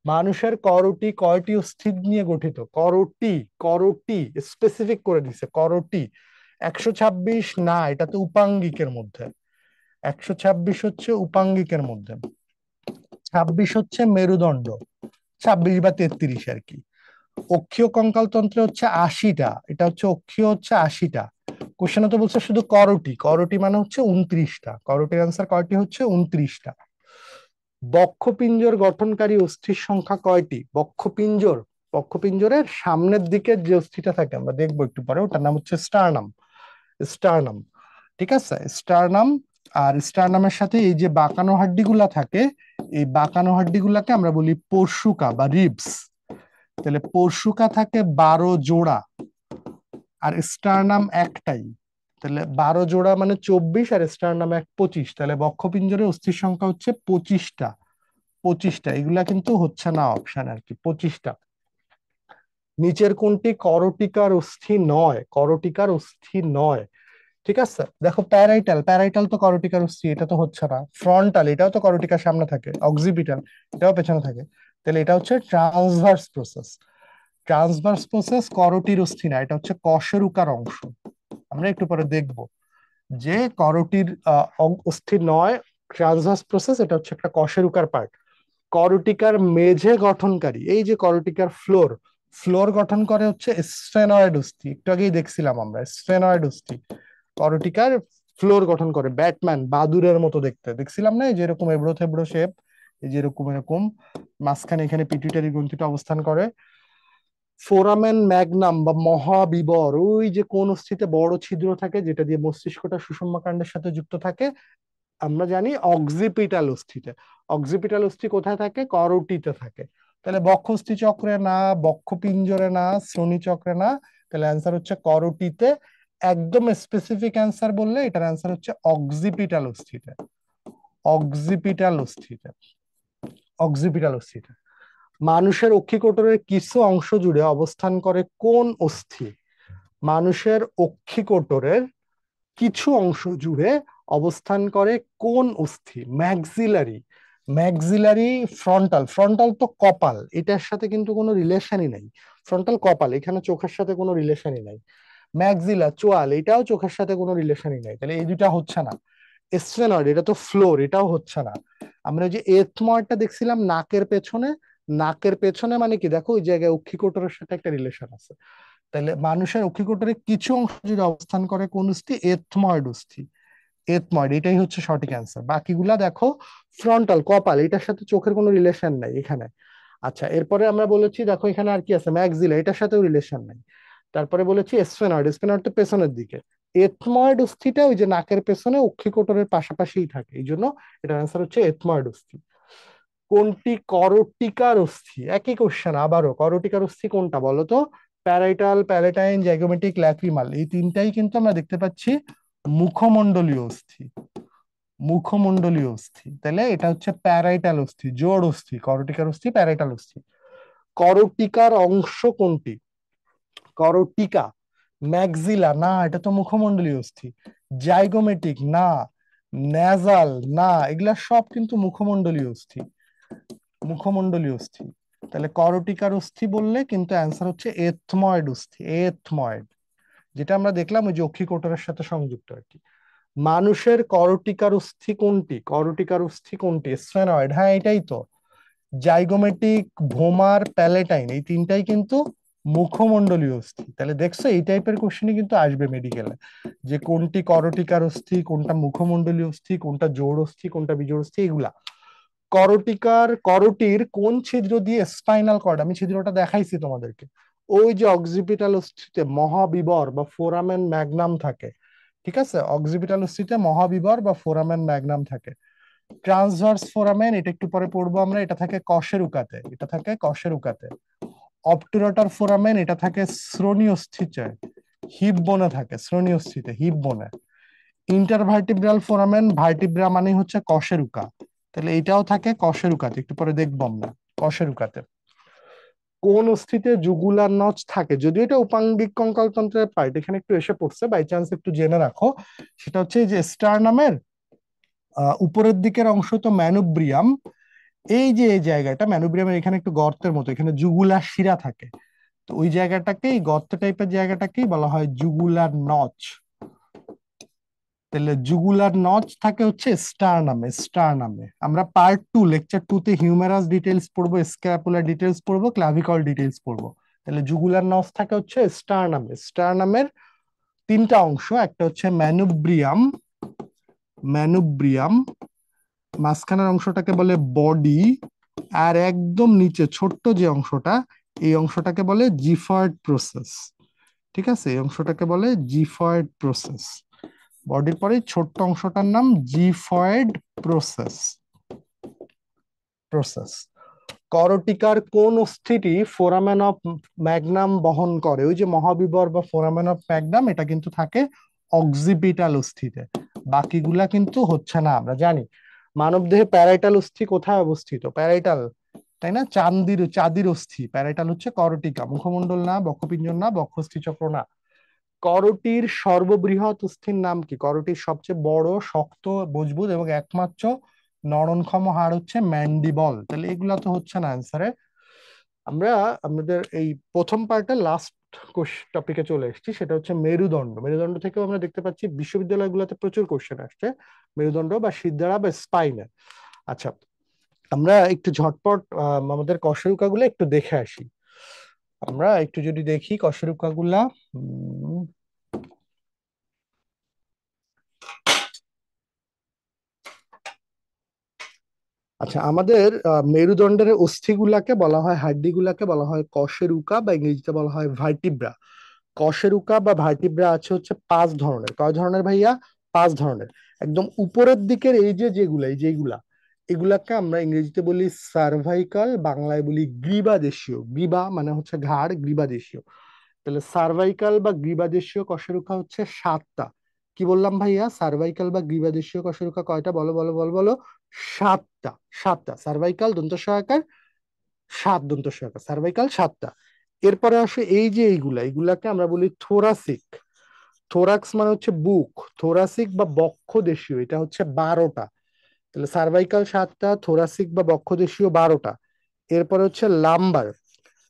মানুষের করটি কয়টি অস্থি নিয়ে গঠিত? করটি, করটি স্পেসিফিক করে দিছে, করটি। 126 না, এটা তো উপাঙ্গিকের মধ্যে, 126 হচ্ছে উপাঙ্গিকের মধ্যে, 26 হচ্ছে মেরুদণ্ড, 26 বা 33 আর কি। অক্ষীয় কঙ্কাল তন্ত্রে হচ্ছে 80টা, এটা হচ্ছে অক্ষীয় হচ্ছে 80টা। কোশ্চেনে তো বলছে শুধু করটি, করটি মানে হচ্ছে 29টা, করটির আনসার কয়টি হচ্ছে 29টা। বক্ষপিঞ্জর গঠনকারী অস্থির সংখ্যা কয়টি? বক্ষপিঞ্জর, বক্ষপিঞ্জরের সামনের দিকে যে অস্থিটা থাকে আমরা দেখবো একটু পরে, ওটার নাম হচ্ছে স্টার্নাম, স্টার্নাম। ঠিক আছে, স্টার্নাম। আর স্টার্নামের সাথে এই যে বাঁকানো হাড্ডিগুলা থাকে, এই বাঁকানো হাড্ডিগুলাকে আমরা বলি পরশুকা বা রিবস। তাহলে পরশুকা থাকে 12 জোড়া, আর স্টার্নাম একটাই, তাহলে 12 জোড়া মানে 24, আর স্টার্নাম 25, তাহলে বক্ষপিঞ্জরের অস্থির সংখ্যা হচ্ছে 25টা, 25টা। এগুলা কিন্তু হচ্ছে না অপশন আর কি, 25টা। নিচের কোনটি করটিকার অস্থি নয়? করটিকার অস্থি নয়। ঠিক আছে, দেখো প্যারাইটাল, প্যারাইটাল তো করটিকার অস্থি, এটা তো হচ্ছে না। ফ্রন্টাল, এটাও তো করটিকার সামনে থাকে। অক্সিপিটাল, এটাও পেছনে থাকে। তাহলে এটা হচ্ছে ট্রান্সভার্স প্রসেস, ট্রান্সভার্স প্রসেস করটির অস্থি না, এটা হচ্ছে কশেরুকার অংশ। আমরা একটু পরে দেখব যে করটির অস্থি নয়, ট্রান্সভার্স প্রসেস, এটা হচ্ছে একটা কশেরুকার পার্ট। করটিকার মেঝে গঠনকারী, এই যে করটিকার ফ্লোর, ফ্লোর গঠন করে হচ্ছে স্ফেনয়েড অস্থি, একটু আগেই দেখছিলাম আমরা স্ফেনয়েড অস্থি। করটিকার ফ্লোর গঠন করে, ব্যাটম্যান বাদুরের মতো দেখতে, দেখছিলাম না এই যে এরকম এবড়ো থেবড়ো শেপ, এই যে এরকম এরকম, মাঝখানে এখানে পিটুইটারি গ্রন্থিটা অবস্থান করে। ফোরামেন ম্যাগনাম বা মহাবিবর, ওই যে কোন অস্থিতে বড় ছিদ্র থাকে যেটা দিয়ে মস্তিষ্কটা সুষুম্না কাণ্ডের সাথে যুক্ত থাকে? আমরা জানি অক্সিপিটাল অস্থিতে। অক্সিপিটাল অস্থি কোথায় থাকে? করটিতে থাকে। তাহলে বক্ষস্থি চক্রে না, বক্ষপিঞ্জরে না, শ্রোণী চক্রে না, তাহলে অ্যান্সার হচ্ছে করটিতে। একদম স্পেসিফিক অ্যান্সার বললে এটার অ্যান্সার হচ্ছে অক্সিপিটাল অস্থিতে, অক্সিপিটাল অস্থিতে, অক্সিপিটাল অস্থিতে। মানুষের অক্ষিকোটরের কিছু অংশ জুড়ে অবস্থান করে কোন অস্থি? মানুষের অক্ষিকোটরের কিছু অংশ জুড়ে অবস্থান করে কোন অস্থি? ম্যাক্সিলারি। ম্যাক্সিলারি ফ্রন্টাল, ফ্রন্টাল তো কপাল, এটার সাথে কিন্তু কোনো রিলেশনই নাই। ফ্রন্টাল কপাল, এখানে চোখের সাথে কোনো রিলেশনই নাই। ম্যাক্সিলা চোয়াল, এটাও চোখের সাথে কোনো রিলেশনই নাই, তাহলে এই দুটা হচ্ছে না। স্ফেনয়েড, এটা তো ফ্লোর, এটাও হচ্ছে না। আমরা যে এথময়েডটা দেখছিলাম নাকের পেছনে, নাকের পেছনে মানে কি দেখো ওই জায়গায় অক্ষিকোটরের সাথে একটা রিলেশন আছে। তাহলে মানুষের অক্ষিকোটরের কিছু অংশ যদি অবস্থান করে কোন অস্থি? এথময়েড অস্থি। এথময়েড, এটাই হচ্ছে সঠিক অ্যান্সার। বাকিগুলা দেখো ফ্রন্টাল কপাল, এটার সাথে চোখের কোনো রিলেশন নাই এখানে। আচ্ছা, এরপরে আমরা বলেছি দেখো এখানে আর কি আছে, ম্যাক্সিলা, এটার সাথেও রিলেশন নাই। তারপরে বলেছি স্ফেনয়েড, স্ফেনয়েড তো পেছনের দিকে। এথময়েড অস্থিটা ওই যে নাকের পেছনে অক্ষিকোটরের পাশাপাশিই থাকে, এই জন্য এটার অ্যান্সার হচ্ছে এথময়েড অস্থি। কোনটি করটিকার অস্থি? একই কোশ্চেন আবারও, করটিকার অস্থি কোনটা বলো তো? প্যারাইটাল, প্যালেটাইন, জাইগোমেটিক, ল্যাক্রিমাল, এই তিনটাই কিন্তু আমরা দেখতে পাচ্ছি মুখমণ্ডলীয় অস্থি। মুখমণ্ডলীয় অস্থি, তাহলে এটা হচ্ছে প্যারাইটাল অস্থি, জোড় অস্থি। করটিকার অস্থি প্যারাইটাল অস্থি। করটিকার অংশ কোনটি? করটিকা। ম্যাক্সিলা না, এটা তো মুখমণ্ডলীয় অস্থি। জাইগোমেটিক না, ন্যাজাল না, এগুলা সব কিন্তু মুখমণ্ডলীয় অস্থি। মুখমণ্ডলীয় অস্থি। তাহলে করটিকার অস্থি বললে কিন্তু অ্যান্সার হচ্ছে এথময়েড অস্থি। এথময়েড, যেটা আমরা দেখলাম ওই যে অক্ষিকোটরের সাথে সংযুক্ত আর কি। মানুষের করটিকার অস্থি কোনটি? করটিকার অস্থি কোনটি? স্ফেনয়েড, হ্যাঁ এটাই তো। জাইগোমেটিক, ভোমার, প্যালেটাইন, এই তিনটাই কিন্তু মুখমণ্ডলীয় অস্থি। তাহলে দেখছো এই টাইপের কোশ্চেনই কিন্তু আসবে মেডিকেলে, যে কোনটি করটিকার অস্থি, কোনটা মুখমণ্ডলীয় অস্থি, কোনটা জোড় অস্থি, কোনটা বিজোড় অস্থি, এগুলা। করটিকার, করটির কোন ছিদ্র দিয়ে স্পাইনাল কর্ড, আমি ছিদ্রটা দেখাইছি তোমাদেরকে, ওই যে অক্সিপিটাল অস্থিতে মহাবিবর বা ফোরামেন ম্যাগনাম থাকে। ঠিক আছে, অক্সিপিটাল অস্থিতে মহাবিবর বা ফোরামেন ম্যাগনাম থাকে। ট্রান্সভার্স ফোরামেন, এটা একটু পরে পড়বো আমরা, এটা থাকে কশের উকাতে, এটা থাকে কশের উকাতে। অবটুরাটর ফোরামেন, এটা থাকে শ্রোণী অস্থিতে, হিপ বোনে থাকে, শ্রোণী অস্থিতে, হিপ বোনে। ইন্টারভার্টিব্রাল ফোরামেন, ভার্টিব্রা মানে হচ্ছে কশের উকা, তাহলে এটাও থাকে কশের উকাতে, একটু পরে দেখবো আমরা কশের উকাতে। কোন অস্থিতে জুগুলার নচ থাকে? যদিও এটা উপাঙ্গিক কঙ্কালতন্ত্রের পার্ট, এখানে একটু এসে পড়ছে, বাই চান্স একটু জেনে রাখো। সেটা হচ্ছে এই যে স্টারনামের উপরের দিকের অংশ তো ম্যানুব্রিয়াম, এই যে এই জায়গাটা ম্যানুব্রিয়ামের এখানে একটু গর্তের মতো, এখানে জুগুলার শিরা থাকে। তো ওই জায়গাটাকেই, গর্ত টাইপের জায়গাটাকেই বলা হয় জুগুলার নচ। তাহলে জুগুলার নচ থাকে হচ্ছে স্টারনামে। স্টারনামে আমরা পার্ট 2 লেকচার 2 তে হিউমেরাস ডিটেইলস পড়বো, স্ক্যাপুলার ডিটেইলস পড়বো, ক্লাভিকল ডিটেইলস পড়বো। তাহলে জুগুলার নচ থাকে হচ্ছে স্টারনামে। স্টারনামের তিনটা অংশ, একটা হচ্ছে ম্যানুব্রিয়াম, ম্যানুব্রিয়াম, মাঝখানের অংশটাকে বলে বডি, আর একদম নিচে ছোট্ট যে অংশটা, এই অংশটাকে বলে জিফয়েড প্রসেস। ঠিক আছে, এই অংশটাকে বলে জিফয়েড প্রসেস। বডির পরে ছোট্ট অংশটার নাম জিফয়েড প্রসেস। প্রসেস। করটিকার কোন অস্থিটি ফোরামেন অফ ম্যাগনাম বহন করে? ওই যে মহাবিবর বা ফোরামেন অফ ম্যাগনাম, এটা কিন্তু থাকে অক্সিপিটাল অস্থিতে, বাকিগুলা কিন্তু হচ্ছে না। আমরা জানি মানবদেহে প্যারাইটাল অস্থি কোথায় অবস্থিত? প্যারাইটাল, তাই না? চাঁদির অস্থি, প্যারাইটাল হচ্ছে করটিকা। মুখমণ্ডল না, বক্ষপিঞ্জর না, বক্ষস্থি চক্র না। করটির সর্ববৃহৎ অস্থির নাম কি? করটির সবচেয়ে বড়, শক্ত, মজবুত এবং একমাত্র নরনক্ষম হাড় হচ্ছে ম্যান্ডিবল। তাহলে এগুলা তো হচ্ছে না অ্যান্সারে। আমরা আমাদের এই প্রথম পার্টের লাস্ট টপিকে চলে এসেছি, সেটা হচ্ছে মেরুদণ্ড। মেরুদণ্ড থেকেও আমরা দেখতে পাচ্ছি বিশ্ববিদ্যালয়গুলোতে প্রচুর কোশ্চেন আসছে মেরুদণ্ড বা শিরদাঁড়া বা স্পাইনে। আচ্ছা, আমরা একটু ঝটপট আমাদের কশেরুকা গুলো একটু দেখে আসি। আমরা একটু যদি দেখি কশেরুকা গুলা, আচ্ছা আমাদের মেরুদণ্ডের অস্থিগুলাকে বলা হয়, হাড্ডিগুলাকে বলা হয় কশেরুকা, বা ইংরেজিতে বলা হয় ভার্টিব্রা। কশেরুকা বা ভার্টিব্রা আছে হচ্ছে 5 ধরনের। কয় ধরনের ভাইয়া? 5 ধরনের। একদম উপরের দিকের এই যে যেগুলা, এই যেগুলা, এগুলাকে আমরা ইংরেজিতে বলি সার্ভাইকাল, বাংলায় বলি গ্রীবাদেশীয়। গ্রীবা মানে হচ্ছে ঘাড়, গ্রীবাদেশীয়। তাহলে সার্ভাইকাল বা গ্রীবাদেশীয় কশেরুকা হচ্ছে 7টা। কি বললাম ভাইয়া? সার্ভাইকাল বা গ্রীবাদেশীয় কশেরুকা কয়টা? বলো বলো বলো বলো। 7টা। 7টা সার্ভাইকাল, দন্ত সহায়কার, 7 দন্ত সহায়কার, সার্ভাইকাল 7টা। এরপরে আসে এই যে এইগুলা, এগুলাকে আমরা বলি থোরাসিক। থোরাক্স মানে হচ্ছে বুক, থোরাসিক বা বক্ষদেশীয় এটা হচ্ছে 12টা। তাহলে সার্ভাইকাল 7টা, থোরাসিক বা বক্ষদেশীয় 12টা। এরপরে হচ্ছে লাম্বার,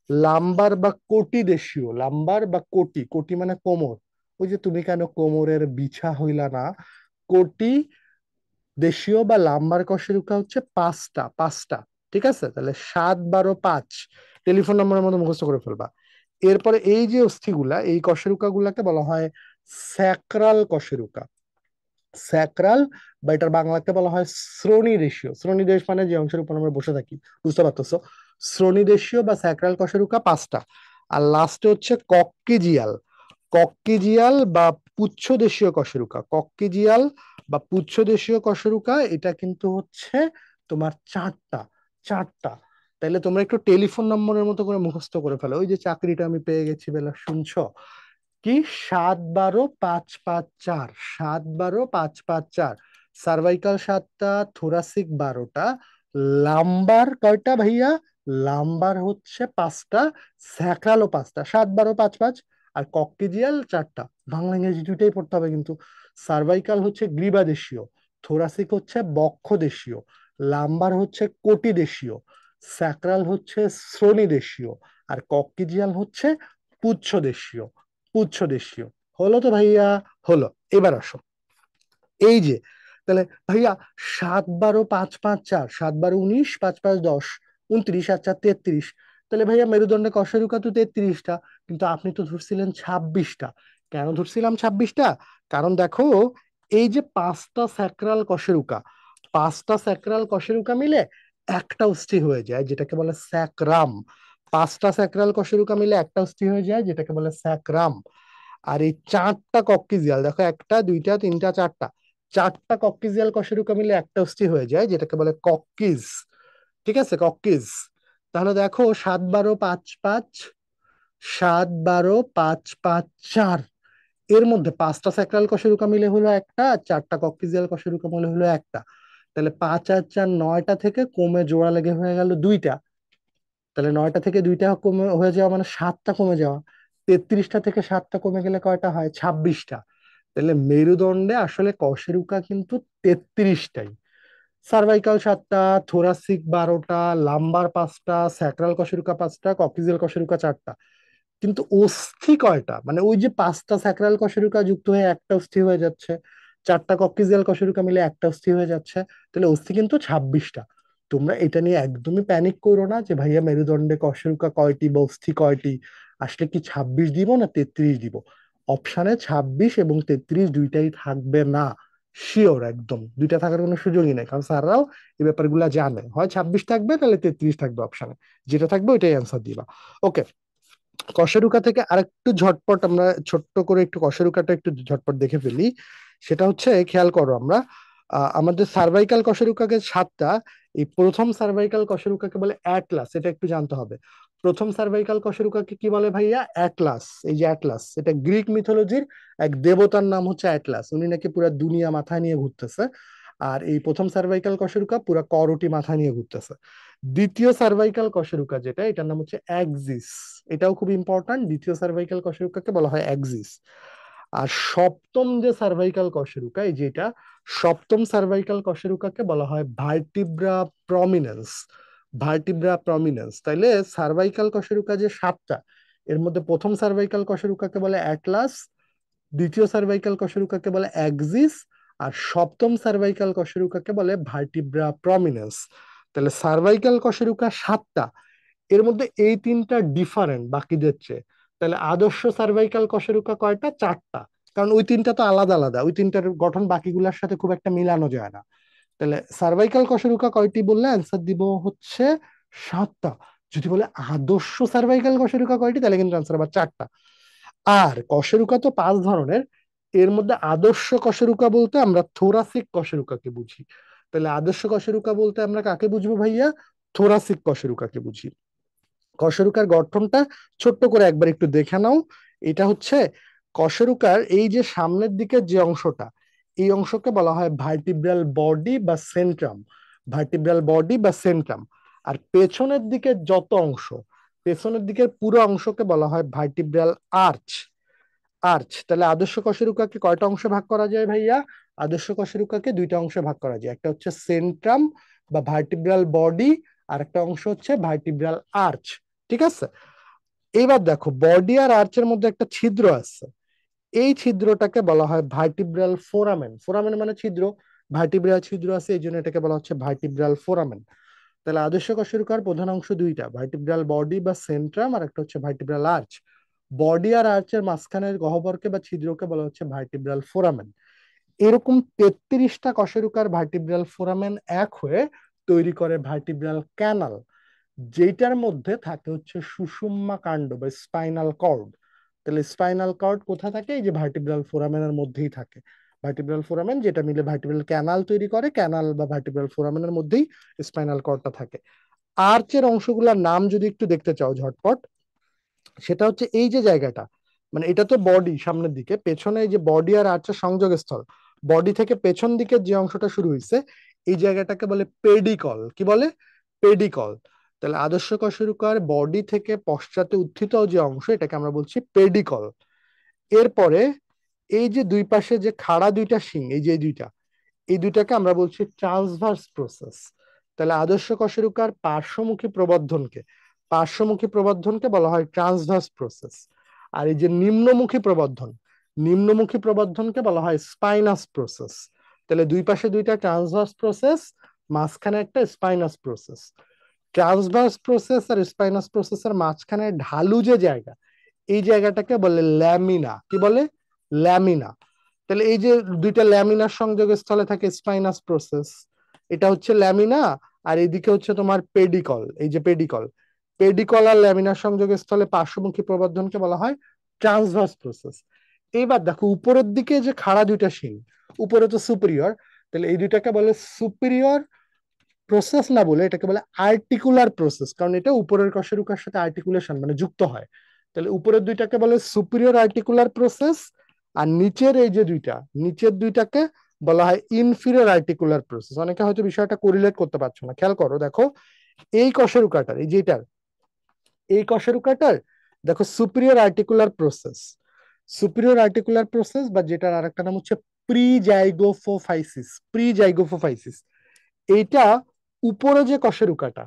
লাম্বার বা কোটি দেশীয়, লাম্বার বা কোটি, কোটি মানে কোমর, ওই যে তুমি কেন কোমরের বিছা হইলা না, কোটি দেশীয় বা লাম্বার কশেরুকা হচ্ছে 5টা, 5টা। ঠিক আছে, তাহলে 7 12 5 টেলিফোন নম্বরের মধ্যে মুখস্থ করে ফেলবা। এরপরে এই যে অস্থিগুলা, এই কশেরুকা গুলাকে বলা হয় স্যাক্রাল কশেরুকা। স্যাক্রাল বা এটার বাংলাতে বলা হয় শ্রোণীদেশীয়, শ্রোণীদেশ মানে যে অংশের উপর আমরা বসে থাকি, বুঝতে পারতেছো। শ্রোণীদেশীয় বা স্যাক্রাল কশেরুকা 5টা। আর লাস্টে হচ্ছে কক্কেজিয়াল, কক্কেজিয়াল বা পুচ্ছদেশীয় কশেরুকা, কক্কেজিয়াল বা পুচ্ছদেশীয় কশেরুকা এটা কিন্তু হচ্ছে তোমার 4টা, 4টা। তাহলে তোমরা একটু টেলিফোন নম্বরের মতো করে মুখস্থ করে ফেলো, ওই যে চাকরিটা আমি পেয়ে গেছি বেলা, শুনছো কি? 7 12 5 5 4, 7 12 5 5 4। সার্ভাইকাল 7টা, থোরাসিক 12টা, লাম্বার কয়টা ভাইয়া? লাম্বার হচ্ছে 5টা, স্যাক্রালও 5টা, 7 12 5 5। আর কক্টিজিয়াল 4টা। বাংলা ইংরেজি দুইটাই পড়তে হবে কিন্তু। সার্ভাইকাল হচ্ছে গ্রীবাদেশীয়, থোরাসিক হচ্ছে বক্ষদেশীয়, লাম্বার হচ্ছে কোটিদেশীয়, স্যাক্রাল হচ্ছে শ্রোণীদেশীয়, আর কক্টিজিয়াল হচ্ছে পুচ্ছদেশীয়, পুচ্ছদেশীয়। হলো তো ভাইয়া? হলো। এবার আসো, এই যে তাহলে ভাইয়া 7 12 5 5 4, 7 12 19, 5 5 10, 29, আর 4 33। তাহলে ভাইয়া মেরুদণ্ডে কশেরুকা তো 33টা, কিন্তু আপনি তো ধরছিলেন 26টা। কেন ধরছিলাম 26টা? কারণ দেখো, এই যে 5টা স্যাক্রাল কশেরুকা, 5টা স্যাক্রাল কশেরুকা মিলে একটা অস্থি হয়ে যায় যেটাকে বলে স্যাক্রাম। 5টা স্যাক্রাল কশেরুকা মিলে একটা অস্থি হয়ে যায় যেটাকে বলে স্যাক্রাম। আর এই 4টা কক্কিজিয়াল, দেখো 1টা 2টা 3টা 4টা, 4টা কক্কিজিয়াল কশেরুকা মিলে একটা অস্থি হয়ে যায় যেটাকে বলে কক্কিজ। ঠিক আছে, কক্কিজ। তাহলে দেখো 7 12 5 5, 7 12 5 5 4, এর মধ্যে 5টা স্যাক্রাল কশেরুকা মিলে হলো একটা, 4টা কক্কিজিয়াল কশেরুকা মিলে হলো একটা। তাহলে 5 আর 4 9টা থেকে কমে জোড়া লেগে হয়ে গেল 2টা। তাহলে 9টা থেকে 2টা কমে হয়ে যাওয়া মানে 7টা কমে যাওয়া। 33টা থেকে 7টা কমে গেলে কয়টা হয়? 26টা। তাহলে মেরুদণ্ডে আসলে কশেরুকা কিন্তু 33টাই। সার্ভাইকাল 7টা, থোরাসিক 12টা, লাম্বার 5টা, স্যাক্রাল কশেরুকা 5টা, কক্সিজিয়াল কশেরুকা 4টা। কিন্তু অস্থি কয়টা? মানে ওই যে 5টা স্যাক্রাল কশেরুকা যুক্ত হয়ে একটা অস্থি হয়ে যাচ্ছে, 4টা কক্সিজিয়াল কশেরুকা মিলে একটা অস্থি হয়ে যাচ্ছে, তাহলে অস্থি কিন্তু 26টা। তোমরা এটা নিয়ে একদমই প্যানিক করো না যে ভাইয়া মেরুদণ্ডে কশেরুকা কয়টি বা অস্থি কয়টি। আসলে কি 26 দিব না 33 দিব? অপশানে 26 এবং 33 দুইটাই থাকবে না, শিওর একদম। দুইটা থাকার কোনো সুযোগই নেই, কারণ স্যাররাও এই ব্যাপারগুলো জানে। হয় 26 থাকবে, তাহলে 33 থাকবে অপশানে, যেটা থাকবে ওইটাই অ্যান্সার দিবা। ওকে, কশেরুকা থেকে আরেকটু ঝটপট আমরা ছোট্ট করে একটু কশেরুকাটা একটু ঝটপট দেখে ফেলি। সেটা হচ্ছে, খেয়াল করো, আমরা আমাদের সার্ভাইকাল কশেরুকাকে 7টা। এই প্রথম সার্ভাইকাল কশেরুকাকে বলে অ্যাটলাস, এটা একটু জানতে হবে। প্রথম সার্ভাইকাল কশেরুকাকে কি বলে ভাইয়া? অ্যাটলাস। এই যে অ্যাটলাস, এটা গ্রিক মিথোলজির এক দেবতার নাম হচ্ছে অ্যাটলাস, উনি নাকি পুরা দুনিয়া মাথায় নিয়ে ঘুরতেছে। আর এই প্রথম সার্ভাইকাল কশেরুকা পুরা করোটি মাথায় নিয়ে ঘুরতেছে। দ্বিতীয় সার্ভাইকাল কশেরুকা যেটা, এটার নাম হচ্ছে অ্যাক্সিস। এটাও খুব ইম্পর্ট্যান্ট, দ্বিতীয় সার্ভাইকাল কশেরুকাকে বলা হয় অ্যাক্সিস। আর সপ্তম যে সার্ভাইকাল কশেরুকা, এই যেটা সপ্তম সার্ভাইকাল কশেরুকাকে বলা হয় ভার্টিব্রা প্রমিনেন্স, ভার্টিব্রা প্রমিনেন্স। তাইলে সার্ভাইকাল কশেরুকা যে 7টা, এর মধ্যে প্রথম সার্ভাইকাল কশেরুকাকে বলে অ্যাটলাস, দ্বিতীয় সার্ভাইকাল কশেরুকাকে বলে অ্যাক্সিস, আর সপ্তম সার্ভাইকাল কশেরুকাকে বলে ভার্টিব্রা প্রমিনেন্স। তাহলে সার্ভাইকাল কশেরুকা 7টা, এর মধ্যে এই 3টা ডিফারেন্ট বাকিদের চেয়ে। তাহলে আদর্শ সার্ভাইকাল কশেরুকা কয়টা? 4টা। কারণ ওই 3টা তো আলাদা আলাদা, ওই 3টার গঠন বাকিগুলোর সাথে খুব একটা মিলানো যায় না। তাহলে সার্ভাইকাল কশেরুকা কয়টি বললে অ্যান্সার দিব হচ্ছে 7টা। যদি বলে আদর্শ সার্ভাইকাল কশেরুকা কয়টি, তাহলে কিন্তু অ্যান্সার আবার 4টা। আর কশেরুকা তো 5 ধরনের, এর মধ্যে আদর্শ কশেরুকা বলতে আমরা থোরাসিক কশেরুকাকে বুঝি। তাহলে আদর্শ কশেরুকা বলতে আমরা কাকে বুঝবো ভাইয়া? থোরাসিক কশেরুকাকে বুঝি। কশেরুকার গঠনটা ছোট্ট করে একবার একটু দেখে নাও। এটা হচ্ছে কশেরুকার এই যে সামনের দিকের যে অংশটা, এই অংশকে বলা হয় ভার্টিব্রাল বডি বা সেন্ট্রাম, ভার্টিব্রাল বডি বা সেন্ট্রাম। আর পেছনের দিকের যত অংশ, পেছনের দিকের পুরো অংশকে বলা হয় ভার্টিব্রাল আর্চ। আর্চ। তাহলে আদর্শ কশেরুকাকে কয়টা অংশে ভাগ করা যায় ভাইয়া? আদর্শ কশেরুকাকে দুইটা অংশে ভাগ করা যায়, একটা হচ্ছে সেন্ট্রাম বা ভার্টিব্রাল বডি, আর একটা অংশ হচ্ছে ভার্টিব্রাল আর্চ। ঠিক আছে, এবার দেখো বডি আর আর্চের মধ্যে একটা ছিদ্র আছে, এই ছিদ্রটাকে বলা হয় ভার্টিব্রাল ফোরামেন। ফোরামেন মানে ছিদ্র, ভার্টিব্রাল ছিদ্র আছে, এই জন্য এটাকে বলা হচ্ছে ভার্টিব্রাল ফোরামেন। তাহলে আদর্শ কশেরুকার প্রধান অংশ দুইটা, ভার্টিব্রাল বডি বা সেন্ট্রাম, আর একটা হচ্ছে ভার্টিব্রাল আর্চ। বডি আর আর্চের মাঝখানের গহ্বরকে বা ছিদ্রকে বলা হচ্ছে ভার্টিব্রাল ফোরামেন। এরকম 33টা কশেরুকার ভার্টিব্রাল ফোরামেন এক হয়ে তৈরি করে ভার্টিব্রাল ক্যানাল, যেটার মধ্যে থাকে হচ্ছে সুষুম্না কাণ্ড বা স্পাইনাল কর্ড। তাহলে স্পাইনাল কর্ড কোথা থাকে? এই যে ভার্টিব্রাল ফোরামেনের মধ্যেই থাকে। ভার্টিব্রাল ফোরামেন যেটা মিলে ভার্টিব্রাল ক্যানাল তৈরি করে, ক্যানাল বা ভার্টিব্রাল ফোরামেনের মধ্যেই স্পাইনাল কর্ডটা থাকে। আর্চের অংশগুলোর নাম যদি একটু দেখতে চাও ঝটপট, সেটা হচ্ছে এই যে জায়গাটা, মানে এটা তো বডি সামনের দিকে, পেছনে এই যে বডি আর আর্চের সংযোগস্থল, বডি থেকে পেছন দিকে যে অংশটা শুরু হয়েছে, এই জায়গাটাকে বলে পেডিকল। কি বলে? পেডিকল। তাহলে আদর্শ কশেরুকার বডি থেকে পশ্চাতে উত্থিত যে অংশ, এটাকে আমরা বলছি পেডিকল। এরপরে এই যে দুই পাশে যে খাড়া দুইটা শিং, এই যে এই দুইটা, এই দুইটাকে আমরা বলছি ট্রান্সভার্স প্রসেস। তাহলে আদর্শ কশেরুকার পার্শ্বমুখী প্রবর্ধনকে বলা হয় ট্রান্সভার্স প্রসেস। আর এই যে নিম্নমুখী প্রবর্ধনকে বলা হয় স্পাইনাস প্রসেস। তাহলে দুই পাশে দুইটা ট্রান্সভার্স প্রসেস, মাঝখানে একটা স্পাইনাস প্রসেস। ট্রান্সভার্স প্রসেস আর স্পাইনাস প্রসেসের মাঝখানে ঢালু যে জায়গা, এই জায়গাটাকে বলে ল্যামিনা। কি বলে? ল্যামিনা। তাহলে এই যে দুইটা ল্যামিনার সংযোগস্থলে থাকে স্পাইনাস প্রসেস, এটা হচ্ছে ল্যামিনা। আর এইদিকে হচ্ছে তোমার পেডিকল, এই যে পেডিকল, পেডিকল আর ল্যামিনার সংযোগস্থলে পার্শ্বমুখী প্রবর্ধনকে বলা হয় ট্রান্সভার্স প্রসেস। এইবার দেখো উপরের দিকে যে খাড়া দুইটা শিং, উপরে তো সুপিরিয়র, তাহলে এই দুইটাকে বলে সুপিরিয়র প্রসেস না বলে এটাকে বলে আর্টিকুলার প্রসেস, কারণ এটা উপরের কশেরুকার সাথে আর্টিকুলেশন মানে যুক্ত হয়। তাহলে উপরের দুইটাকে বলে সুপিরিয়র আর্টিকুলার প্রসেস, আর নিচের এই যে দুইটা, নিচের দুইটাকে বলা হয় ইনফিরিয়র আর্টিকুলার প্রসেস। অনেকে হয়তো বিষয়টা কোরিলেট করতে পারছো না, খেয়াল করো। দেখো এই কশেরুকাটার, এই যেটার, এই কশেরুকাটার দেখো superior articular process, superior articular process বা যেটার আরেকটা নাম হচ্ছে প্রিজাইগোফোফাইসিস। প্রিজাইগোফোফাইসিস এইটা উপরে যে কশেরুকাটা,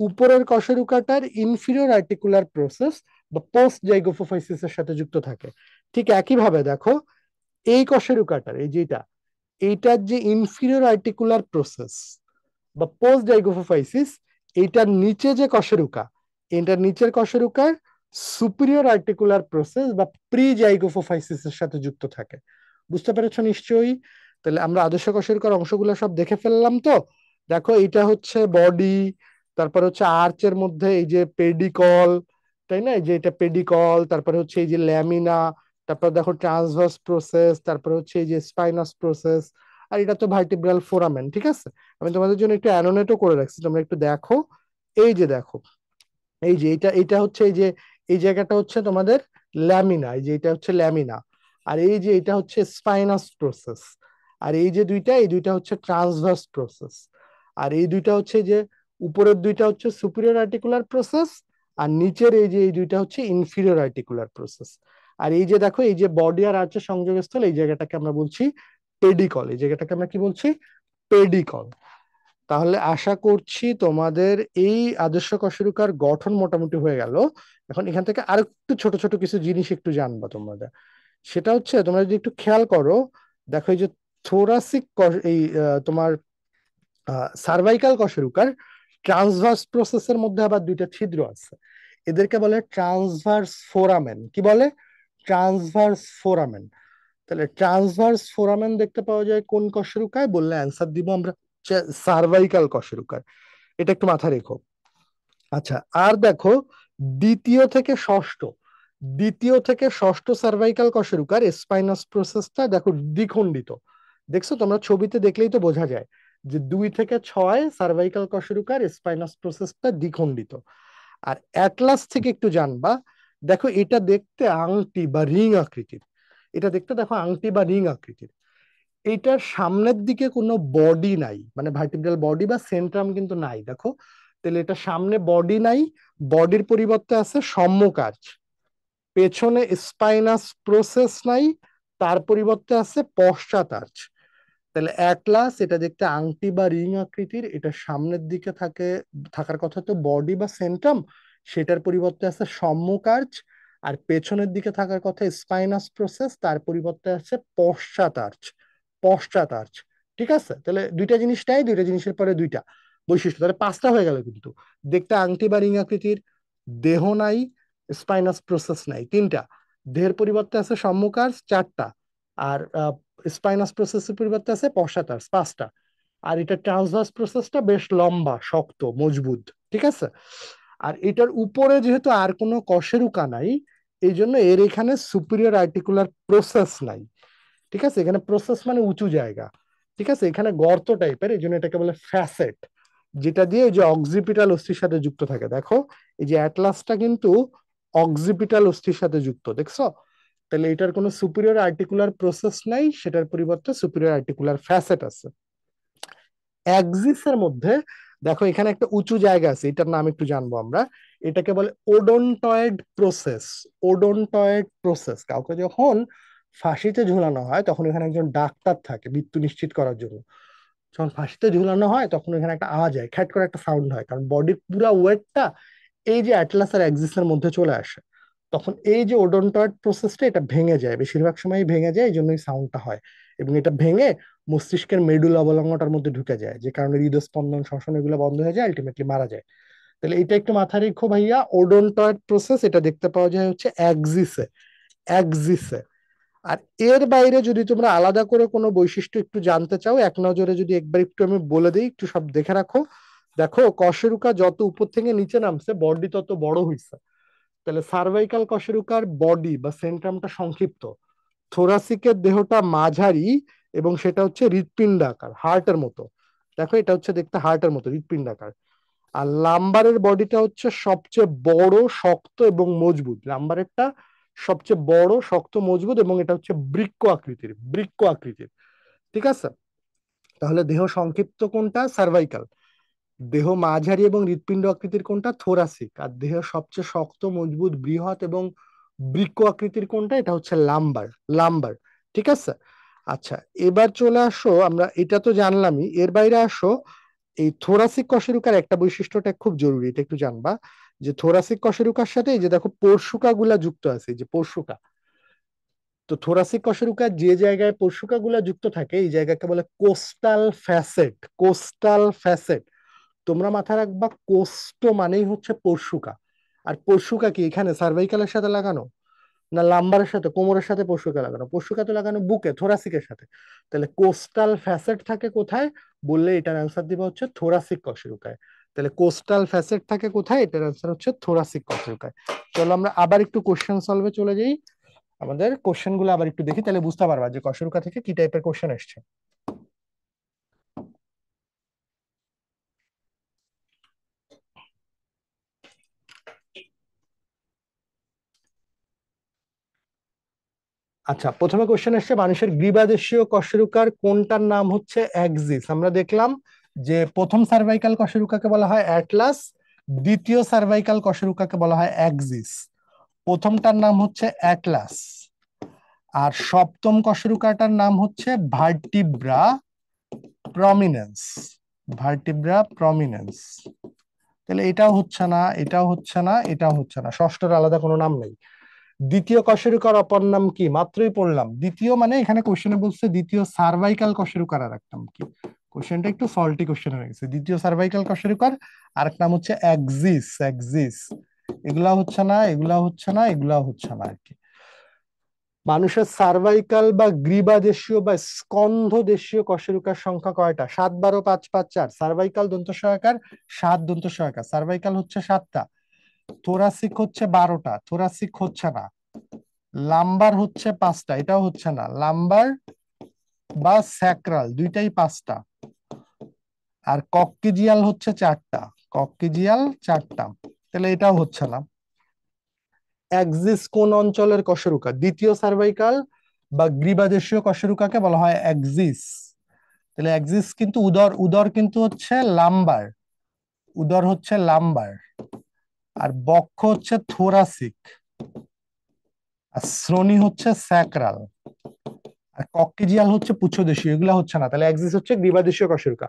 উপরের কশেরুকাটার ইনফিরিয়র আর্টিকুলার প্রসেস বা পোস্ট জাইগোফোফাইসিস এর সাথে যুক্ত থাকে। ঠিক একইভাবে দেখো এই কশেরুকাটার, এই যেটা, এইটার যে ইনফিরিয়র আর্টিকুলার প্রসেস বা পোস্ট জাইগোফোফাইসিস, এইটার নিচে যে কশেরুকা, এটার নিচের কশেরুকার সুপিরিয়র আর্টিকুলার প্রসেস বা প্রি জাইগোফোফাইসিস এর সাথে যুক্ত থাকে। বুঝতে পেরেছো নিশ্চয়ই? তাহলে আমরা আদর্শ কশেরুকার অংশগুলো সব দেখে ফেললাম তো। দেখো এটা হচ্ছে বডি, তারপর হচ্ছে আর্চের মধ্যে এই যে পেডিকল, তাই না? এই যে এটা পেডিকল, তারপরে হচ্ছে এই যে ল্যামিনা, তারপর দেখো ট্রান্সভার্স প্রসেস, তারপর হচ্ছে এই যে স্পাইনাস প্রসেস, আর এটা তো ভার্টিব্রাল ফোরামেন। ঠিক আছে, আমি তোমাদের জন্য একটু অ্যানোনেটও করে রাখছি, তোমরা একটু দেখো। এই যে দেখো, এই যে এটা এটা হচ্ছে এই যে এই জায়গাটা হচ্ছে তোমাদের ল্যামিনা, এই যে এটা হচ্ছে ল্যামিনা, আর এই যে এটা হচ্ছে স্পাইনাস প্রসেস, আর এই যে দুইটা, এই দুইটা হচ্ছে ট্রান্সভার্স প্রসেস, আর এই দুইটা হচ্ছে যে উপরের দুইটা হচ্ছে সুপিরিয়র আর্টিকুলার প্রসেস, আর নিচের এই যে এই দুইটা হচ্ছে ইনফিরিয়র আর্টিকুলার প্রসেস। আর এই যে দেখো এই যে বডি আর আর্চের সংযোগস্থল, এই জায়গাটাকে আমরা বলছি পেডিকল, এই জায়গাটাকে আমরা কি বলছি? পেডিকল। তাহলে আশা করছি তোমাদের এই আদর্শ কশেরুকার গঠন মোটামুটি হয়ে গেল। এখন এখান থেকে আর একটু ছোট ছোট কিছু জিনিস একটু জানবা তোমরা। সেটা হচ্ছে তোমরা যদি একটু খেয়াল করো, দেখো এই যে থোরাসিক, এই তোমার সার্ভাইকাল কশেরুকার ট্রান্সভার্স প্রসেসের মধ্যে আবার দুইটা ছিদ্র আছে, এদেরকে বলে ট্রান্সভার্স ফোরামেন। কি বলে? Transverse foramen. তাহলে ট্রান্সভার্স ফোরামেন দেখতে পাওয়া যায় কোন কশেরুকায়? বললে অ্যান্সার দিব আমরা সার্ভাইকাল কশেরুকার। এটা একটু মাথায় রেখো। আচ্ছা, আর দেখো দ্বিতীয় থেকে ষষ্ঠ, দ্বিতীয় থেকে ষষ্ঠ সার্ভাইকাল কশেরুকার স্পাইনাস প্রসেসটা দেখো দ্বিখণ্ডিত। দেখছো তোমরা ছবিতে দেখলেই তো বোঝা যায় যে 2 থেকে 6 সার্ভাইকাল কশেরুকার স্পাইনাস প্রসেসটা দ্বিখণ্ডিত। আর অ্যাটলাস থেকে একটু জানবা, দেখো এটা দেখতে আংটি বা রিং আকৃতির, এটা দেখতে দেখো আংটি বা রিং আকৃতির। এইটার সামনের দিকে কোনো বডি নাই, মানে ভার্টিব্রাল বডি বা সেন্ট্রাম কিন্তু নাই, দেখো। তাহলে এটা সামনে বডি নাই, বডির পরিবর্তে আছে সম্মুখ আর্চ। পেছনে স্পাইনাস প্রসেস নাই, তার পরিবর্তে আছে পশ্চাৎ আর্চ। তাহলে অ্যাটলাস এটা দেখতে আংটি বা রিং আকৃতির, এটা সামনের দিকে থাকার কথা তো বডি বা সেন্ট্রাম, সেটার পরিবর্তে আছে সম্মুখ আর্চ। আর পেছনের দিকে থাকার কথা স্পাইনাস প্রসেস, তার পরিবর্তে আছে পশ্চাৎ আর্চ। পশ্চাৎ আর্চ। ঠিক আছে, তাহলে দুইটা জিনিস নাই, দুইটা জিনিসের পরে দুইটা বৈশিষ্ট্য, তাহলে পাঁচটা হয়ে গেল। কিন্তু দেখতে আংটি বা রিং আকৃতির, দেহ নাই, স্পাইনাস প্রসেস নাই, তিনটা। দেহের পরিবর্তে আছে সম্মুখ আর্চ, চারটা। আর স্পাইনাস প্রসেসের পরিবর্তে আছে পশ্চাৎ, পাঁচটা। আর এটা ট্রান্সভার্স প্রসেসটা বেশ লম্বা, শক্ত, মজবুত। ঠিক আছে। আর এটার উপরে যেহেতু আর কোনো কশেরুকা নাই, এই জন্য এর এখানে সুপিরিয়র আর্টিকুলার প্রসেস নাই। ঠিক আছে, এখানে প্রসেস মানে উঁচু জায়গা। ঠিক আছে, এখানে গর্ত টাইপের, এই জন্য এটাকে বলে ফ্যাসেট, যেটা দিয়ে এই যে অক্সিপিটাল অস্থির সাথে যুক্ত থাকে। দেখো এই যে অ্যাটলাসটা কিন্তু অক্সিপিটাল অস্থির সাথে যুক্ত, দেখছো? তাহলে এটার কোনো সুপিরিয়র আর্টিকুলার প্রসেস নাই, সেটার পরিবর্তে সুপিরিয়র আর্টিকুলার ফ্যাসেট আছে। অ্যাক্সিসের মধ্যে দেখো এখানে একটা উঁচু জায়গা আছে, এটার নাম একটু জানবো আমরা। এটাকে বলে ওডোনটয়েড প্রসেস। ওডোনটয়েড প্রসেস, কাউকে যখন ফাঁসিতে ঝুলানো হয় তখন এখানে একজন ডাক্তার থাকে মৃত্যু নিশ্চিত করার জন্য। যখন ফাঁসিতে ঝুলানো হয় তখন এখানে একটা আওয়াজ হয়, খ্যাট করে একটা সাউন্ড হয়, কারণ বডির পুরা ওয়েটটা এই যে অ্যাটলাস আর অ্যাক্সিসের মধ্যে চলে আসে। তখন এই যে ওডোনটয়েড প্রসেসটা এটা ভেঙে যায়, বেশিরভাগ সময় ভেঙে যায়, এই জন্যই সাউন্ডটা হয়। এবং এটা ভেঙে মস্তিষ্কের মেডুলা অবলঙ্গটার মধ্যে ঢুকে যায়, যে কারণে হৃদস্পন্দন, শ্বসন এগুলো বন্ধ হয়ে যায়, আলটিমেটলি মারা যায়। তাহলে এটা একটু মাথায় রেখো ভাইয়া, ওডোনটয়েড প্রসেস এটা দেখতে পাওয়া যায় হচ্ছে অ্যাক্সিসে। অ্যাক্সিসে। আর এর বাইরে যদি তোমরা আলাদা করে কোনো বৈশিষ্ট্য একটু জানতে চাও, এক নজরে যদি একবার একটু আমি বলে দিই, একটু সব দেখে রাখো। দেখো কশেরুকা যত উপর থেকে নিচে নামছে বডি তত বড় হইছে। তাহলে সার্ভাইকাল কশেরুকার বডি বা সেন্ট্রামটা সংক্ষিপ্ত, থোরাসিকের দেহটা মাঝারি, এবং সেটা হচ্ছে হৃৎপিণ্ডাকার, হার্টের মতো। দেখো এটা হচ্ছে দেখতে হার্টের মতো, হৃৎপিণ্ডাকার। আর লাম্বারের বডিটা হচ্ছে সবচেয়ে বড়, শক্ত এবং মজবুত। লাম্বারেরটা সবচেয়ে বড়, শক্ত, মজবুত, এবং এটা হচ্ছে বৃক্ক আকৃতির, বৃক্ক আকৃতির। ঠিক আছে। তাহলে দেহ সংক্ষিপ্ত কোনটা? সার্ভাইকাল। দেহ মাঝারি এবং হৃৎপিণ্ড আকৃতির কোনটা? থোরাসিক। আর দেহ সবচেয়ে শক্ত, মজবুত, বৃহৎ এবং বৃক্ক আকৃতির কোনটা? এটা হচ্ছে লাম্বার। লাম্বার। ঠিক আছে। আচ্ছা, এবার চলে আসো, আমরা এটা তো জানলামই, এর বাইরে আসো। এই থোরাসিক কশেরুকার একটা বৈশিষ্ট্যটা খুব জরুরি, এটা একটু জানবা। যে থোরাসিক কশেরুকার সাথে এই যে দেখো পরশুকা গুলা যুক্ত আছে, এই যে পরশুকা। তো থোরাসিক কশেরুকার যে জায়গায় পরশুকা গুলা যুক্ত থাকে এই জায়গাকে বলে কোস্টাল ফ্যাসেট। Coastal facet. তোমরা মাথায় রাখবা, কোস্ট মানেই হচ্ছে পরশুকা। আর পরশুকা কি এখানে সার্ভাইকালের সাথে লাগানো, না লাম্বারের সাথে, কোমরের সাথে পরশুকা লাগানো? পরশুকা তো লাগানো বুকে, থোরাসিকের সাথে। তাহলে কোস্টাল ফ্যাসেট থাকে কোথায় বললে এটার অ্যান্সার দিবা হচ্ছে থোরাসিক কশেরুকায়। তাহলে কোস্টাল ফ্যাসেট থাকে কোথায়? এটার অ্যান্সার হচ্ছে থোরাসিক কশেরুকায়। চলো আমরা আবার একটু কোশ্চেন সলভে চলে যাই। আমাদের কোশ্চেন গুলো আবার একটু দেখি, তাহলে বুঝতে পারবা যে কশেরুকা থেকে কি টাইপের কোশ্চেন আসছে। আচ্ছা, প্রথমে কোশ্চেন এসছে মানুষের গ্রীবাদেশীয় কশেরুকার কোনটার নাম হচ্ছে অ্যাক্সিস। আমরা দেখলাম যে প্রথম সার্ভাইকাল কশেরুকাকে বলা হয় অ্যাটলাস, দ্বিতীয় সার্ভাইকাল কশেরুকাকে বলা হয় অ্যাক্সিস। প্রথমটার নাম হচ্ছে অ্যাটলাস, আর সপ্তম কশেরুকাটার নাম হচ্ছে ভার্টিব্রা প্রমিনেন্স। Vertebra prominence. তাহলে এটাও হচ্ছে না, এটাও হচ্ছে না, এটাও হচ্ছে না, ষষ্ঠের আলাদা কোনো নাম নেই। দ্বিতীয় কশেরুকার অপর নাম কি? মাত্রই পড়লাম, দ্বিতীয় মানে এখানে কোশ্চেনে বলছে দ্বিতীয় সার্ভাইকাল কশেরুকার আর এক নাম কি। কোশ্চেনটা একটু ফল্টি কোশ্চেন হয়ে গেছে। দ্বিতীয় সার্ভাইকাল কশেরুকার আরেক নাম হচ্ছে অ্যাক্সিস। অ্যাক্সিস। এগুলা হচ্ছে না, এগুলা হচ্ছে না, এগুলা হচ্ছে না আর কি। মানুষের সার্ভাইকাল বা গ্রীবাদেশীয় বা স্কন্ধ দেশীয় কশেরুকার সংখ্যা কয়টা? 7, 12, 5, 5, 4। সার্ভাইকাল দন্ত সহায়কার 7 দন্ত সহায়কার, সার্ভাইকাল হচ্ছে 7টা। থোরাসিক হচ্ছে 12টা, থোরাসিক হচ্ছে না। লাম্বার হচ্ছে 5টা, এটাও হচ্ছে না। লাম্বার বা স্যাক্রাল দুইটাই 5টা। আর কক্কিজিয়াল হচ্ছে 4টা, কক্কিজিয়াল 4টা। তাহলে এটাও হচ্ছে না। অ্যাক্সিস কোন অঞ্চলের কশেরুকা? দ্বিতীয় সার্ভাইকাল বা গ্রীবাদেশীয় কশেরুকাকে বলা হয় অ্যাক্সিস। তাহলে অ্যাক্সিস কিন্তু উদর, উদর কিন্তু হচ্ছে লাম্বার, উদর হচ্ছে লাম্বার। আর বক্ষ হচ্ছে থোরাসিক। আর শ্রোণী হচ্ছে স্যাক্রাল, আর কক্সিজিয়াল হচ্ছে পুচ্ছদেশীয়, এগুলা হচ্ছে না। তাহলে এক্সিস হচ্ছে গ্রীবাদেশীয় কশেরুকা।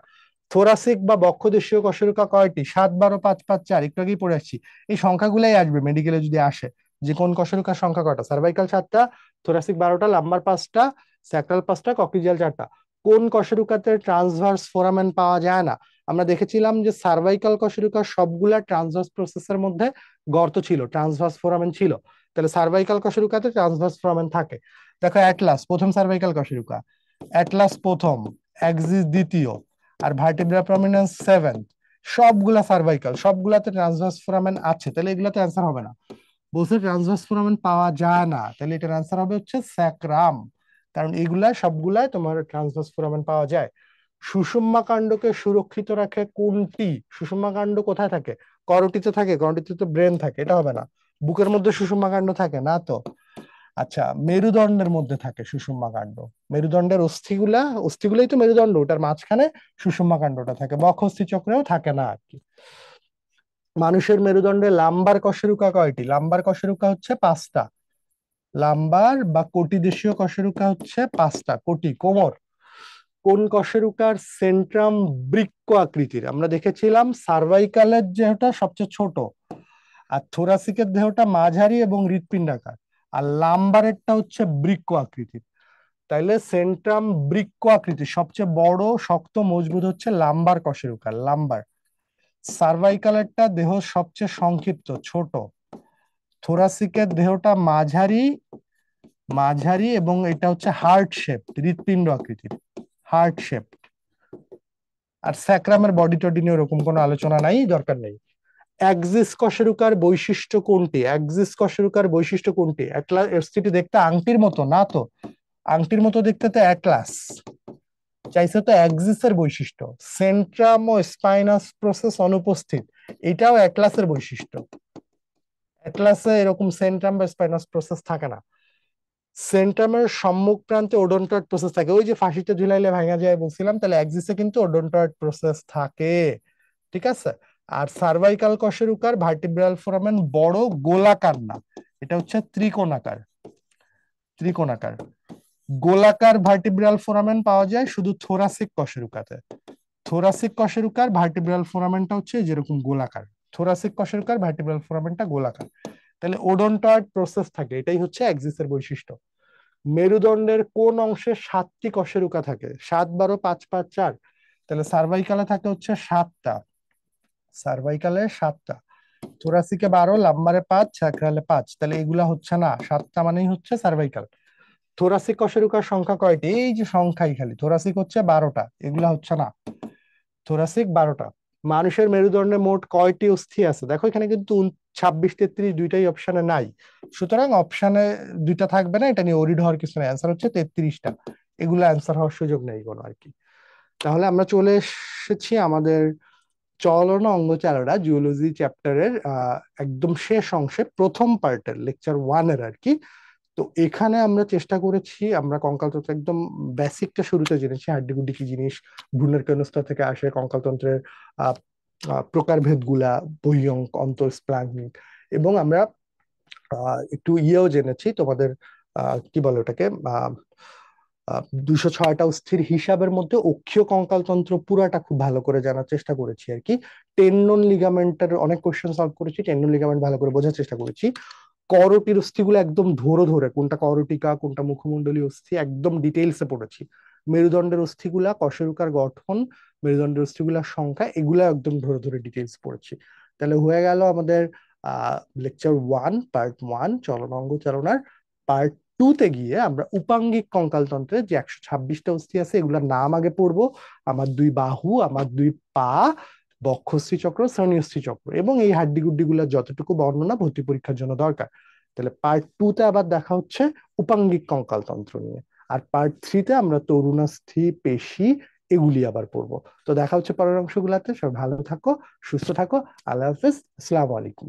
থোরাসিক বা বক্ষদেশীয় কশেরুকা কয়টি? 7 12 5 5 4, একটু আগেই পড়ে আসছি। এই সংখ্যাগুলাই আসবে মেডিকেলে যদি আসে, যে কোন কশেরুকার সংখ্যা কয়টা। সার্ভাইকাল 7টা, থোরাসিক 12টা, লাম্বার 5টা, স্যাক্রাল 5টা, কক্সিজিয়াল 4টা। কোন কশেরুকাতে ট্রান্সভার্স ফোরামেন পাওয়া যায় না? আমরা দেখেছিলাম যে সার্ভাইকাল কশেরুকার সবগুলা ট্রান্সভার্স প্রসেসের মধ্যে গর্ত ছিল, ট্রান্সভার্স ফোরামেন ছিল। তাহলে সার্ভাইকাল কশেরুকাতে ট্রান্সভার্স ফোরামেন থাকে। দেখো অ্যাটলাস প্রথম সার্ভাইকাল কশেরুকা, অ্যাটলাস প্রথম, অ্যাক্সিস দ্বিতীয়, আর ভার্টিব্রা প্রমিনেন্স সেভেন্থ। সবগুলা সার্ভাইকাল, সবগুলাতে ট্রান্সভার্স ফোরামেন আছে, তাহলে এগুলাতে অ্যান্সার হবে না। বলছে ট্রান্সভার্স ফোরামেন পাওয়া যায় না, তাহলে এটার অ্যান্সার হবে হচ্ছে স্যাক্রাম। কারণ এগুলা সবগুলাই তোমার ট্রান্সভার্স ফোরামেন পাওয়া যায়। সুষুম্না কাণ্ডকে সুরক্ষিত রাখে কোনটি? সুষুম্না কাণ্ড কোথায় থাকে? করটিতে থাকে? করটিতে তো ব্রেন থাকে, এটা হবে না। বুকের মধ্যে সুষুম্না কাণ্ড থাকে না তো। আচ্ছা, মেরুদণ্ডের মধ্যে থাকে সুষুম্না কাণ্ড। মেরুদণ্ডের অস্থিগুলাই তো মেরুদণ্ড, ওটার মাঝখানে সুষুম্না কাণ্ডটা থাকে, বক্ষস্থি চক্রেও থাকে না আর কি। মানুষের মেরুদণ্ডে লাম্বার কশেরুকা কয়টি? লাম্বার কশেরুকা হচ্ছে 5টা। লাম্বার বা কোটিদেশীয় কশেরুকা হচ্ছে 5টা। কোটি কোমর। কোন কশেরুকার সেন্ট্রাম বৃক্ক আকৃতির? আমরা দেখেছিলাম সার্ভাইকালের দেহটা সবচেয়ে ছোট, আর থোরাসিকের দেহটা মাঝারি এবং হৃৎপিণ্ডাকার, আর লাম্বারেরটা হচ্ছে বৃক্ক আকৃতির। তাইলে সেন্ট্রাম বৃক্ক আকৃতি সবচেয়ে বড়, শক্ত, মজবুত হচ্ছে লাম্বার কশেরুকা, লাম্বার। সার্ভাইকালেরটা দেহ সবচেয়ে সংক্ষিপ্ত, ছোট। থোরাসিকের দেহটা মাঝারি, মাঝারি এবং এটা হচ্ছে হার্ট শেপ, হৃৎপিণ্ড আকৃতির, হার্ট শেপ। আর স্যাক্রামের বডি টডি নিয়ে ওরকম কোনো আলোচনা নাই, দরকার নেই। অ্যাক্সিস কশেরুকার বৈশিষ্ট্য কোনটি? অ্যাক্সিস কশেরুকার বৈশিষ্ট্য কোনটি? এসটিটি দেখতে আংটির মতো না তো, আংটির মতো দেখতে তো অ্যাটলাস, চাইছে তো অ্যাক্সিসের বৈশিষ্ট্য। সেন্ট্রাম ও স্পাইনাস প্রসেস অনুপস্থিত, এটাও অ্যাটলাসের বৈশিষ্ট্য। অ্যাটলাসে এরকম সেন্ট্রাম বা স্পাইনাস প্রসেস থাকে না। সেন্ট্রামের সম্মুখ প্রান্তে ওডোনটয়েড প্রসেস থাকে, ওই যে ফাঁসিতে ঝুলাইলে ভাঙা যায় বলছিলাম, তাহলে অ্যাক্সিসে কিন্তু ওডোনটয়েড প্রসেস থাকে। ঠিক আছে। আর সার্ভাইকাল কশেরুকার ভার্টিব্রাল ফোরামেন বড়, গোলাকার না, এটা হচ্ছে ত্রিকোণাকার, ত্রিকোণাকার। গোলাকার ভার্টিব্রাল ফোরামেন পাওয়া যায় শুধু থোরাসিক কশেরুকাতে। থোরাসিক কশেরুকার ভার্টিব্রাল ফোরামেনটা হচ্ছে যেরকম গোলাকার, থোরাসিক কশেরুকার ভার্টিব্রাল ফোরামেনটা গোলাকার। তাহলে ওডোনটয়েড প্রসেস থাকে, এটাই হচ্ছে অ্যাক্সিসের বৈশিষ্ট্য। মেরুদণ্ডের কোন অংশে 7টি কশেরুকা থাকে? 7 12 5 5 4। তাহলে সার্ভাইকালে থাকে হচ্ছে 7টা, সার্ভাইকালে 7টা। থোরাসিকে 12, লাম্বারে 5, স্যাক্রালে 5। তাহলে এগুলা হচ্ছে না, 7টা মানেই হচ্ছে সার্ভাইকাল। থোরাসিক কশেরুকার সংখ্যা কয়টি? এই যে সংখ্যাই খালি, থোরাসিক হচ্ছে 12টা, এগুলা হচ্ছে না। থোরাসিক 12টা। মানুষের মেরুদণ্ডে মোট কয়টি অস্থি আছে? দেখো এখানে কিন্তু 26 33 দুইটাই অপশনে নাই, সুতরাং অপশনে দুইটা থাকবে না, এটা নিয়ে ওরিড হওয়ার কিছু নেই, অ্যান্সার হচ্ছে 33টা। এগুলো অ্যান্সার হওয়ার সুযোগ নেই কোনো আর কি। তাহলে আমরা চলে এসেছি আমাদের চলন অঙ্গচালনা জুওলজি চ্যাপ্টারের একদম শেষ অংশে, প্রথম পার্টের লেকচার 1 এর আর কি। তো এখানে আমরা চেষ্টা করেছি, আমরা কঙ্কালতন্ত্র একদম বেসিকটা শুরুতে জেনেছি, হাড্ডিগুড্ডি কি জিনিস, ভ্রূণের কেন্দ্রস্থল থেকে আসে, কঙ্কালতন্ত্রের আহ প্রকারভেদ গুলা, বহিরঙ্গ, অন্তঃস্প্লাঙ্কিক, এবং আমরা একটু ইয়েও জেনেছি তোমাদের, কি বলে ওটাকে, 206টা অস্থির হিসাবের মধ্যে অক্ষীয় কঙ্কালতন্ত্র পুরাটা খুব ভালো করে জানার চেষ্টা করেছি আর কি। টেন্ডন লিগামেন্টের অনেক কোশ্চেন সলভ করেছি, টেন্ডন লিগামেন্ট ভালো করে বোঝার চেষ্টা করেছি। করটির অস্থিগুলো একদম ধরে ধরে, কোনটা করটিকা কোনটা মুখমণ্ডলীয় অস্থি, একদম ডিটেইলসে পড়েছি। মেরুদণ্ডের অস্থিগুলা, কশেরুকার গঠন, মেরুদণ্ডের অস্থিগুলার সংখ্যা, এগুলা একদম ধরে ধরে ডিটেইলস পড়েছি। তাহলে হয়ে গেল আমাদের লেকচার 1 পার্ট 1 চলন অঙ্গ চালনার। পার্ট 2 তে গিয়ে আমরা উপাঙ্গিক কঙ্কালতন্ত্রের যে 126টা অস্থি আছে এগুলার নাম আগে পড়বো। আমার দুই বাহু, আমার দুই পা, বক্ষস্থি চক্র, শ্রোণীস্থি চক্র, এবং এই হাড্ডিগুড্ডি গুলা যতটুকু বর্ণনা ভর্তি পরীক্ষার জন্য দরকার। তাহলে পার্ট 2 তে আবার দেখা হচ্ছে উপাঙ্গিক কঙ্কালতন্ত্র নিয়ে। আর পার্ট 3 তে আমরা তরুণাস্থি, পেশি, এগুলি আবার পড়বো। তো দেখা হচ্ছে পরের অংশগুলাতে। সব ভালো থাকো, সুস্থ থাকো। আল্লাহ হাফিজ, আসসালামু আলাইকুম।